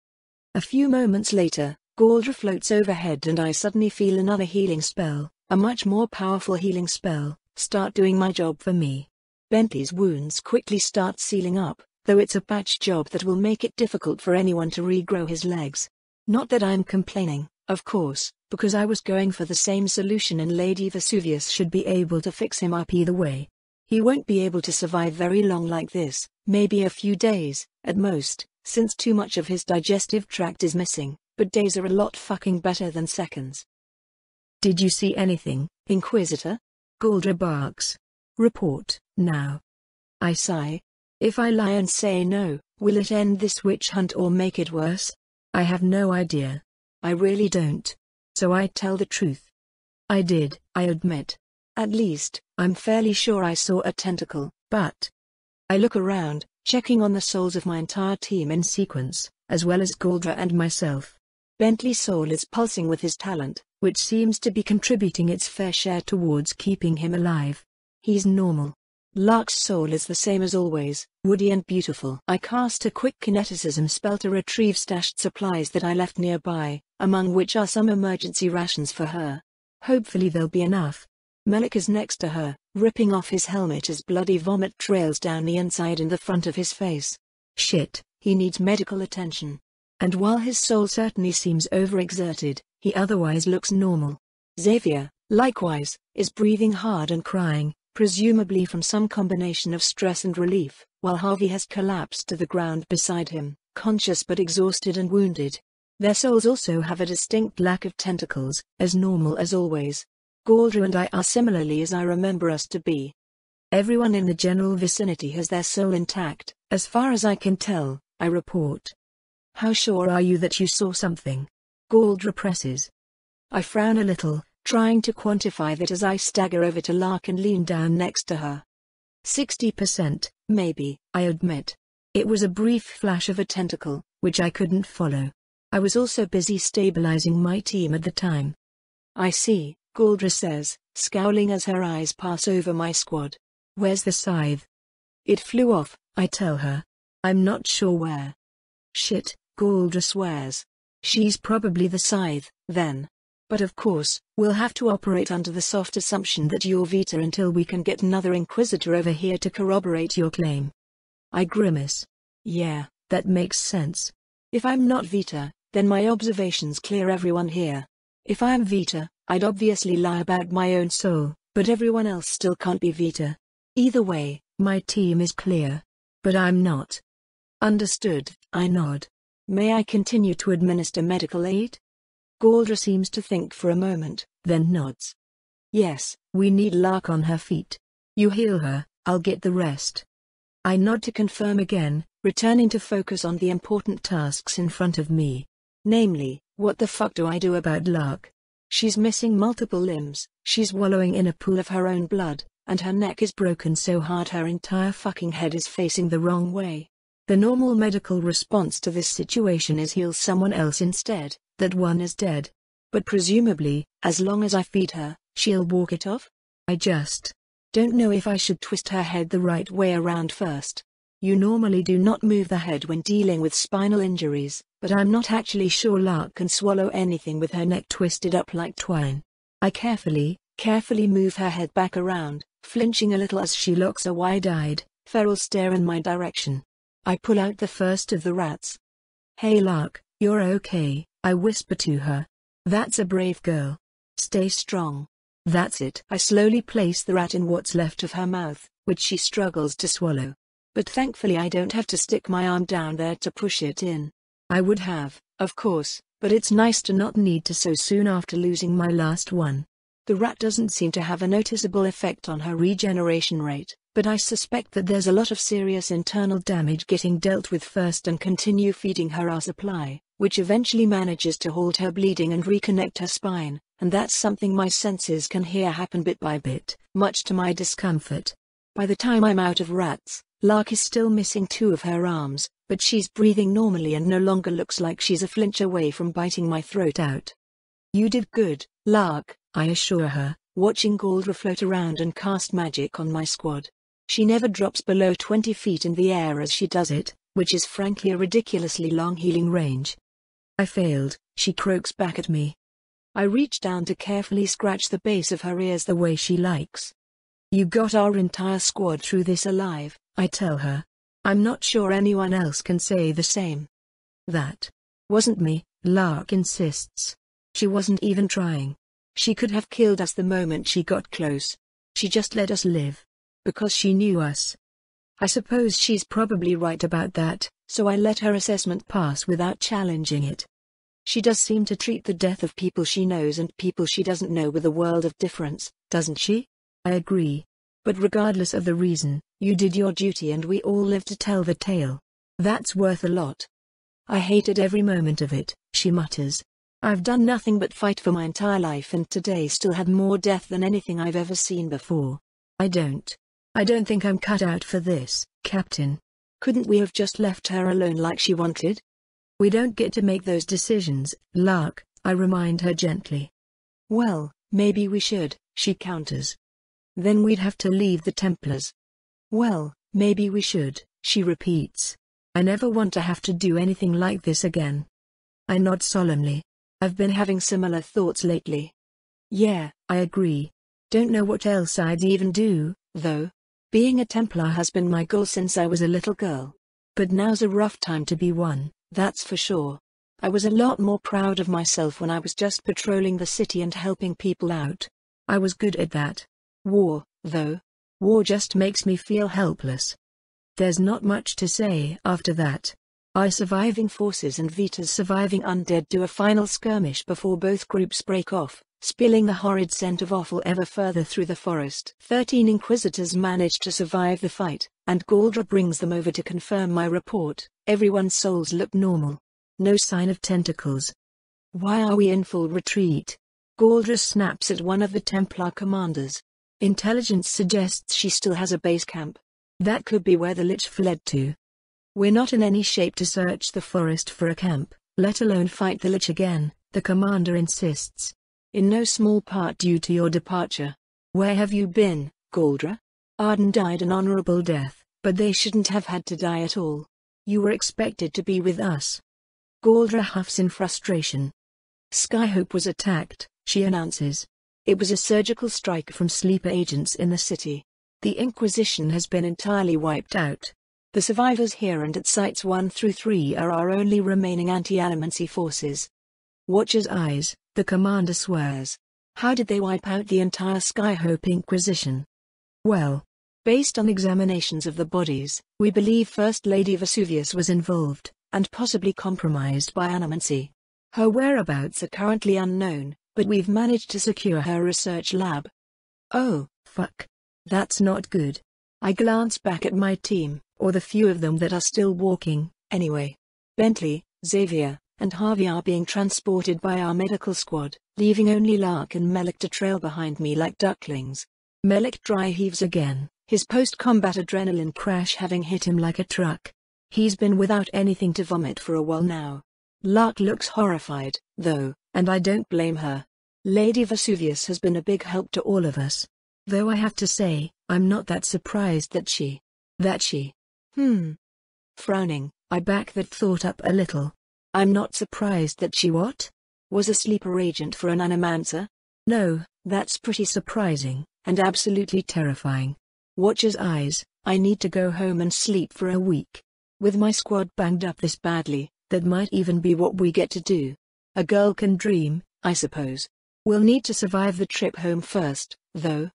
A few moments later, Galdra floats overhead and I suddenly feel another healing spell, a much more powerful healing spell, start doing my job for me. Bentley's wounds quickly start sealing up, though it's a patch job that will make it difficult for anyone to regrow his legs. Not that I'm complaining, of course, because I was going for the same solution and Lady Vesuvius should be able to fix him up either way. He won't be able to survive very long like this, maybe a few days, at most, since too much of his digestive tract is missing, but days are a lot fucking better than seconds. Did you see anything, Inquisitor? Galdra barks. Report, now. I sigh. If I lie and say no, will it end this witch hunt or make it worse? I have no idea. I really don't. So I tell the truth. I did, I admit. At least, I'm fairly sure I saw a tentacle, but... I look around, checking on the souls of my entire team in sequence, as well as Galdra and myself. Bentley's soul is pulsing with his talent, which seems to be contributing its fair share towards keeping him alive. He's normal. Lark's soul is the same as always, woody and beautiful. I cast a quick kineticism spell to retrieve stashed supplies that I left nearby, among which are some emergency rations for her. Hopefully there'll be enough. Malik is next to her, ripping off his helmet as bloody vomit trails down the inside and the front of his face. Shit, he needs medical attention. And while his soul certainly seems overexerted, he otherwise looks normal. Xavier, likewise, is breathing hard and crying, presumably from some combination of stress and relief, while Harvey has collapsed to the ground beside him, conscious but exhausted and wounded. Their souls also have a distinct lack of tentacles, as normal as always. Galdra and I are similarly as I remember us to be. Everyone in the general vicinity has their soul intact, as far as I can tell, I report. How sure are you that you saw something? Galdra presses. I frown a little, trying to quantify that as I stagger over to Lark and lean down next to her. 60%, maybe, I admit. It was a brief flash of a tentacle, which I couldn't follow. I was also busy stabilizing my team at the time. I see, Galdra says, scowling as her eyes pass over my squad. Where's the scythe? It flew off, I tell her. I'm not sure where. Shit, Galdra swears. She's probably the scythe, then. But of course, we'll have to operate under the soft assumption that you're Vita until we can get another Inquisitor over here to corroborate your claim. I grimace. Yeah, that makes sense. If I'm not Vita, then my observations clear everyone here. If I'm Vita, I'd obviously lie about my own soul, but everyone else still can't be Vita. Either way, my team is clear. But I'm not. Understood, I nod. May I continue to administer medical aid? Galdra seems to think for a moment, then nods. Yes, we need Lark on her feet. You heal her, I'll get the rest. I nod to confirm again, returning to focus on the important tasks in front of me. Namely, what the fuck do I do about Lark? She's missing multiple limbs, she's wallowing in a pool of her own blood, and her neck is broken so hard her entire fucking head is facing the wrong way. The normal medical response to this situation is heal someone else instead, that one is dead. But presumably, as long as I feed her, she'll walk it off? I just don't know if I should twist her head the right way around first. You normally do not move the head when dealing with spinal injuries, but I'm not actually sure Lark can swallow anything with her neck twisted up like twine. I carefully move her head back around, flinching a little as she locks a wide-eyed, feral stare in my direction. I pull out the first of the rats. Hey Lark, you're okay, I whisper to her. That's a brave girl. Stay strong. That's it. I slowly place the rat in what's left of her mouth, which she struggles to swallow. But thankfully I don't have to stick my arm down there to push it in. I would have, of course, but it's nice to not need to so soon after losing my last one. The rat doesn't seem to have a noticeable effect on her regeneration rate, but I suspect that there's a lot of serious internal damage getting dealt with first and continue feeding her our supply, which eventually manages to halt her bleeding and reconnect her spine, and that's something my senses can hear happen bit by bit, much to my discomfort. By the time I'm out of rats, Lark is still missing 2 of her arms, but she's breathing normally and no longer looks like she's a flinch away from biting my throat out. You did good, Lark, I assure her, watching Galdra float around and cast magic on my squad. She never drops below 20 feet in the air as she does it, which is frankly a ridiculously long healing range. I failed, she croaks back at me. I reach down to carefully scratch the base of her ears the way she likes. You got our entire squad through this alive, I tell her. I'm not sure anyone else can say the same. That wasn't me, Lark insists. She wasn't even trying. She could have killed us the moment she got close. She just let us live. Because she knew us. I suppose she's probably right about that, so I let her assessment pass without challenging it. She does seem to treat the death of people she knows and people she doesn't know with a world of difference, doesn't she? I agree. But regardless of the reason, you did your duty and we all live to tell the tale. That's worth a lot. I hated every moment of it, she mutters. I've done nothing but fight for my entire life and today still had more death than anything I've ever seen before. I don't think I'm cut out for this, Captain. Couldn't we have just left her alone like she wanted? We don't get to make those decisions, Lark, I remind her gently. Well, maybe we should, she counters. Then we'd have to leave the Templars. Well, maybe we should, she repeats. I never want to have to do anything like this again. I nod solemnly. I've been having similar thoughts lately. Yeah, I agree. Don't know what else I'd even do, though. Being a Templar has been my goal since I was a little girl. But now's a rough time to be one, that's for sure. I was a lot more proud of myself when I was just patrolling the city and helping people out. I was good at that. War, though. War just makes me feel helpless. There's not much to say after that. Our surviving forces and Vita's surviving undead do a final skirmish before both groups break off, spilling the horrid scent of offal ever further through the forest. 13 Inquisitors manage to survive the fight, and Galdra brings them over to confirm my report. Everyone's souls look normal. No sign of tentacles. Why are we in full retreat? Galdra snaps at one of the Templar commanders. Intelligence suggests she still has a base camp. That could be where the Lich fled to. We're not in any shape to search the forest for a camp, let alone fight the Lich again, the commander insists. In no small part due to your departure. Where have you been, Galdra? Arden died an honorable death, but they shouldn't have had to die at all. You were expected to be with us. Galdra huffs in frustration. Skyhope was attacked, she announces. It was a surgical strike from sleeper agents in the city. The Inquisition has been entirely wiped out. The survivors here and at Sites 1 through 3 are our only remaining anti-animancy forces. Watcher's eyes, the commander swears. How did they wipe out the entire Skyhope Inquisition? Well, based on examinations of the bodies, we believe First Lady Vesuvius was involved, and possibly compromised by animancy. Her whereabouts are currently unknown, but we've managed to secure her research lab. Oh, fuck. That's not good. I glance back at my team, or the few of them that are still walking, anyway. Bentley, Xavier, and Harvey are being transported by our medical squad, leaving only Lark and Melik to trail behind me like ducklings. Melik dry heaves again, his post-combat adrenaline crash having hit him like a truck. He's been without anything to vomit for a while now. Lark looks horrified, though, and I don't blame her. Lady Vesuvius has been a big help to all of us. Though I have to say, I'm not that surprised that she. Frowning, I back that thought up a little. I'm not surprised that she what? Was a sleeper agent for an animancer? No, that's pretty surprising, and absolutely terrifying. Watcher's eyes, I need to go home and sleep for a week. With my squad banged up this badly, that might even be what we get to do. A girl can dream, I suppose. We'll need to survive the trip home first, though.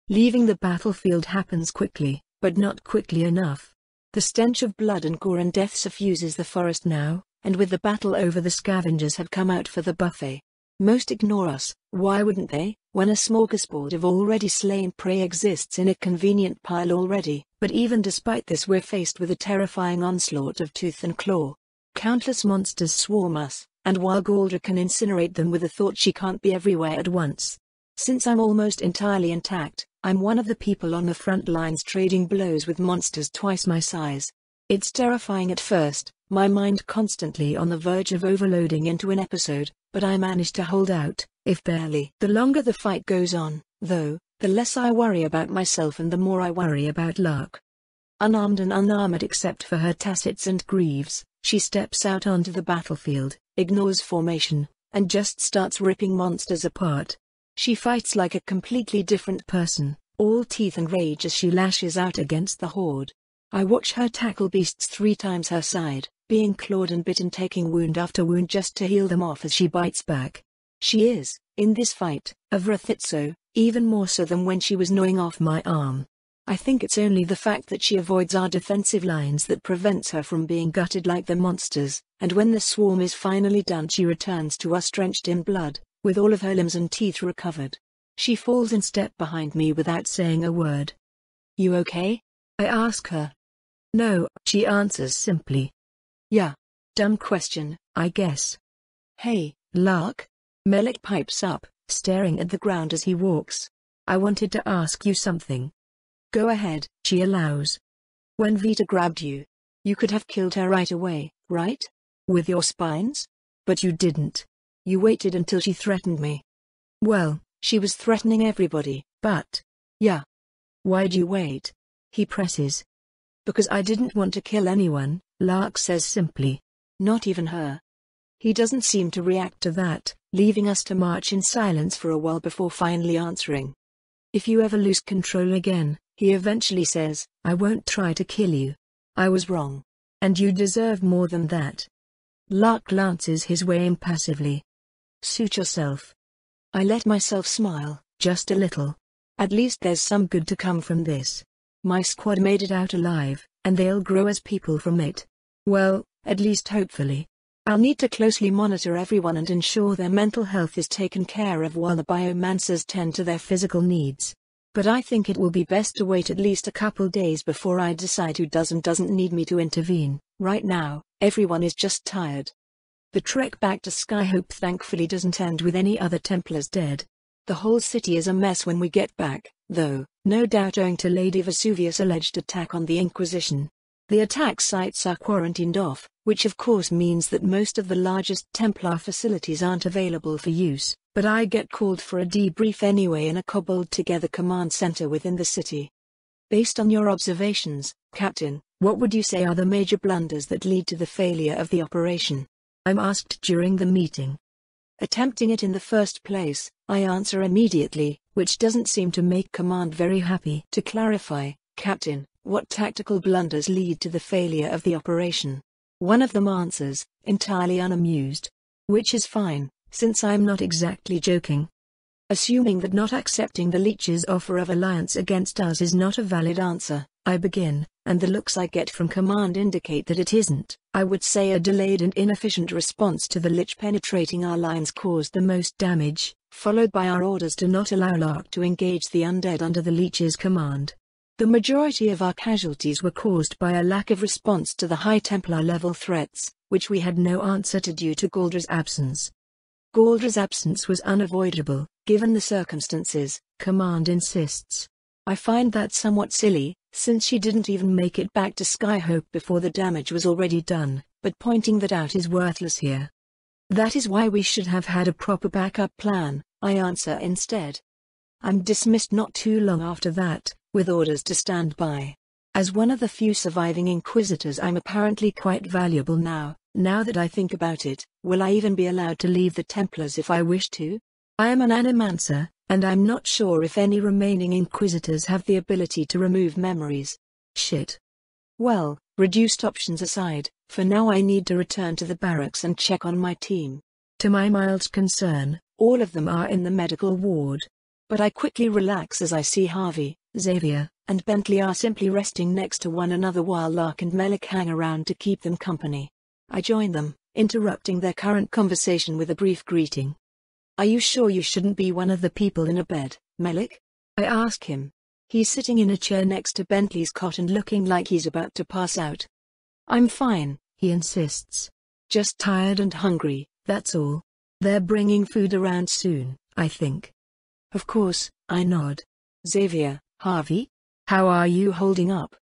Leaving the battlefield happens quickly, but not quickly enough. The stench of blood and gore and death suffuses the forest now, and with the battle over the scavengers have come out for the buffet. Most ignore us, why wouldn't they, when a smorgasbord of already slain prey exists in a convenient pile already? But even despite this we're faced with a terrifying onslaught of tooth and claw. Countless monsters swarm us, and while Galdra can incinerate them with the thought she can't be everywhere at once. Since I'm almost entirely intact, I'm one of the people on the front lines trading blows with monsters twice my size. It's terrifying at first, my mind constantly on the verge of overloading into an episode, but I manage to hold out, if barely. The longer the fight goes on, though, the less I worry about myself and the more I worry about Lark. Unarmed and unarmored except for her tassets and greaves, she steps out onto the battlefield, ignores formation, and just starts ripping monsters apart. She fights like a completely different person, all teeth and rage as she lashes out against the horde. I watch her tackle beasts 3 times her side, being clawed and bitten, taking wound after wound just to heal them off as she bites back. She is, in this fight, a Vrathitso, even more so than when she was gnawing off my arm. I think it's only the fact that she avoids our defensive lines that prevents her from being gutted like the monsters, and when the swarm is finally done she returns to us drenched in blood, with all of her limbs and teeth recovered. She falls in step behind me without saying a word. You okay? I ask her. No, she answers simply. Yeah. Dumb question, I guess. Hey, Lark? Melik pipes up, staring at the ground as he walks. I wanted to ask you something. Go ahead, she allows. When Vita grabbed you, you could have killed her right away, right? With your spines? But you didn't. You waited until she threatened me. Well, she was threatening everybody, but... Yeah. Why'd you wait? He presses. Because I didn't want to kill anyone, Lark says simply. Not even her. He doesn't seem to react to that, leaving us to march in silence for a while before finally answering. If you ever lose control again, he eventually says, I won't try to kill you. I was wrong. And you deserve more than that. Lark glances his way impassively. Suit yourself. I let myself smile, just a little. At least there's some good to come from this. My squad made it out alive, and they'll grow as people from it. Well, at least hopefully. I'll need to closely monitor everyone and ensure their mental health is taken care of while the biomancers tend to their physical needs. But I think it will be best to wait at least a couple days before I decide who does and doesn't need me to intervene. Right now, everyone is just tired. The trek back to Skyhope thankfully doesn't end with any other Templars dead. The whole city is a mess when we get back, though, no doubt owing to Lady Vesuvius' alleged attack on the Inquisition. The attack sites are quarantined off, which of course means that most of the largest Templar facilities aren't available for use, but I get called for a debrief anyway in a cobbled-together command center within the city. Based on your observations, Captain, what would you say are the major blunders that lead to the failure of the operation? I'm asked during the meeting. Attempting it in the first place, I answer immediately, which doesn't seem to make Command very happy. To clarify, Captain, what tactical blunders lead to the failure of the operation? One of them answers, entirely unamused. Which is fine, since I'm not exactly joking. Assuming that not accepting the Leech's offer of alliance against us is not a valid answer, I begin, and the looks I get from Command indicate that it isn't. I would say a delayed and inefficient response to the Lich penetrating our lines caused the most damage, followed by our orders to not allow Lark to engage the undead under the Leech's command. The majority of our casualties were caused by a lack of response to the high Templar level threats, which we had no answer to due to Galdra's absence. Galdra's absence was unavoidable, given the circumstances, Command insists. I find that somewhat silly, since she didn't even make it back to Skyhope before the damage was already done, but pointing that out is worthless here. That is why we should have had a proper backup plan, I answer instead. I'm dismissed not too long after that, with orders to stand by. As one of the few surviving Inquisitors, I'm apparently quite valuable now that I think about it. Will I even be allowed to leave the Templars if I wish to? I am an animancer, and I'm not sure if any remaining Inquisitors have the ability to remove memories. Shit. Well, reduced options aside, for now I need to return to the barracks and check on my team. To my mild concern, all of them are in the medical ward. But I quickly relax as I see Harvey, Xavier, and Bentley are simply resting next to one another while Lark and Melik hang around to keep them company. I join them, interrupting their current conversation with a brief greeting. Are you sure you shouldn't be one of the people in a bed, Melik? I ask him. He's sitting in a chair next to Bentley's cot and looking like he's about to pass out. I'm fine, he insists. Just tired and hungry, that's all. They're bringing food around soon, I think. Of course, I nod. Xavier, Harvey? How are you holding up?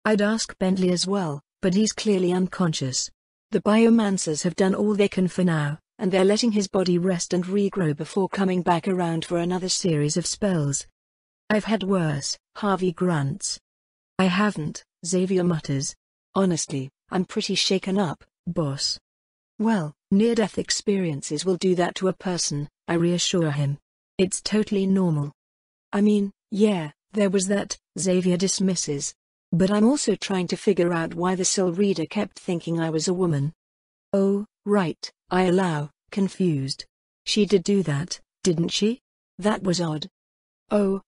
I'd ask Bentley as well, but he's clearly unconscious. The biomancers have done all they can for now, and they're letting his body rest and regrow before coming back around for another series of spells. I've had worse, Harvey grunts. I haven't, Xavier mutters. Honestly, I'm pretty shaken up, boss. Well, near-death experiences will do that to a person, I reassure him. It's totally normal. I mean, yeah, there was that, Xavier dismisses. But I'm also trying to figure out why the soul reader kept thinking I was a woman. Oh, right, I allow, confused. She did do that, didn't she? That was odd. Oh,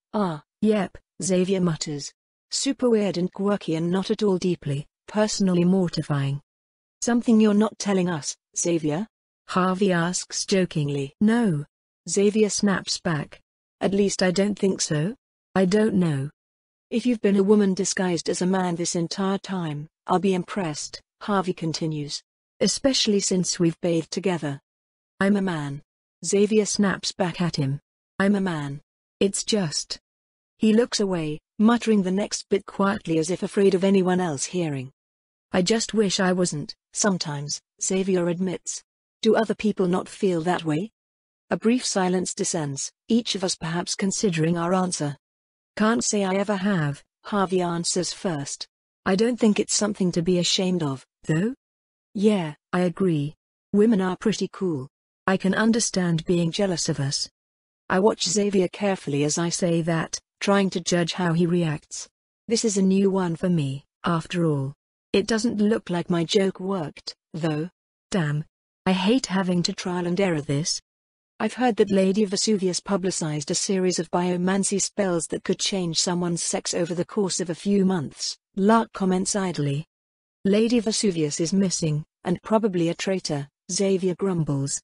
yep, Xavier mutters. Super weird and quirky and not at all deeply, personally mortifying. Something you're not telling us, Xavier? Harvey asks jokingly. No. Xavier snaps back. At least I don't think so. I don't know. If you've been a woman disguised as a man this entire time, I'll be impressed, Harvey continues. Especially since we've bathed together. I'm a man. Xavier snaps back at him. I'm a man. It's just. He looks away, muttering the next bit quietly as if afraid of anyone else hearing. I just wish I wasn't, sometimes, Xavier admits. Do other people not feel that way? A brief silence descends, each of us perhaps considering our answer. Can't say I ever have, Harvey answers first. I don't think it's something to be ashamed of, though. Yeah, I agree. Women are pretty cool. I can understand being jealous of us. I watch Xavier carefully as I say that, trying to judge how he reacts. This is a new one for me, after all. It doesn't look like my joke worked, though. Damn. I hate having to trial and error this. I've heard that Lady Vesuvius publicized a series of biomancy spells that could change someone's sex over the course of a few months. Lark comments idly. Lady Vesuvius is missing, and probably a traitor, Xavier grumbles.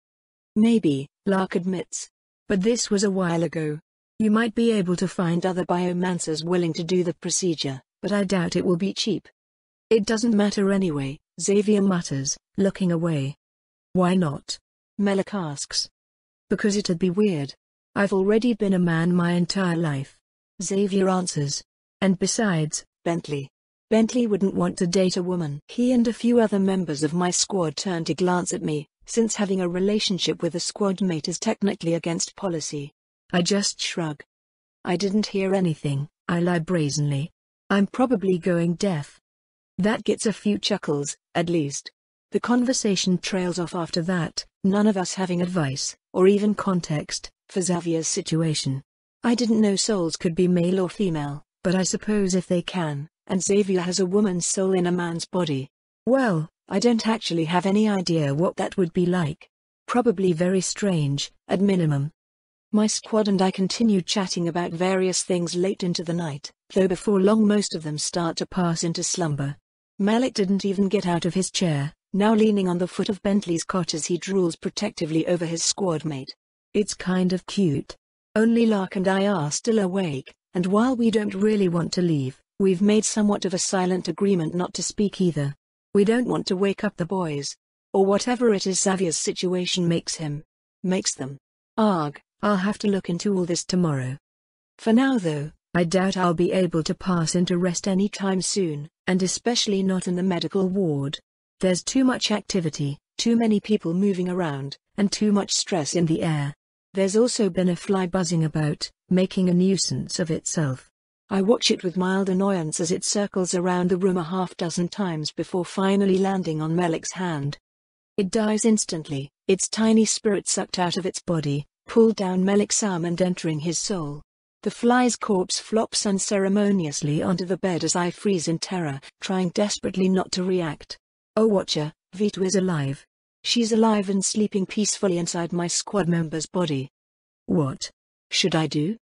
Maybe, Lark admits. But this was a while ago. You might be able to find other biomancers willing to do the procedure, but I doubt it will be cheap. It doesn't matter anyway, Xavier mutters, looking away. Why not? Melek asks. Because it'd be weird. I've already been a man my entire life. Xavier answers. And besides, Bentley wouldn't want to date a woman. He and a few other members of my squad turn to glance at me, since having a relationship with a squad mate is technically against policy. I just shrug. I didn't hear anything, I lie brazenly. I'm probably going deaf. That gets a few chuckles, at least. The conversation trails off after that, none of us having advice, or even context, for Xavier's situation. I didn't know souls could be male or female, but I suppose if they can, and Xavier has a woman's soul in a man's body. Well, I don't actually have any idea what that would be like. Probably very strange, at minimum. My squad and I continue chatting about various things late into the night, though before long most of them start to pass into slumber. Melek didn't even get out of his chair, now leaning on the foot of Bentley's cot as he drools protectively over his squad mate. It's kind of cute. Only Lark and I are still awake, and while we don't really want to leave, we've made somewhat of a silent agreement not to speak either. We don't want to wake up the boys. Or whatever it is Xavier's situation makes them. Arg, I'll have to look into all this tomorrow. For now though, I doubt I'll be able to pass into rest anytime soon, and especially not in the medical ward. There's too much activity, too many people moving around, and too much stress in the air. There's also been a fly buzzing about, making a nuisance of itself. I watch it with mild annoyance as it circles around the room a half-dozen times before finally landing on Melek's hand. It dies instantly, its tiny spirit sucked out of its body, pulled down Melek's arm and entering his soul. The fly's corpse flops unceremoniously onto the bed as I freeze in terror, trying desperately not to react. Oh Watcher, Vito is alive. She's alive and sleeping peacefully inside my squad member's body. What should I do?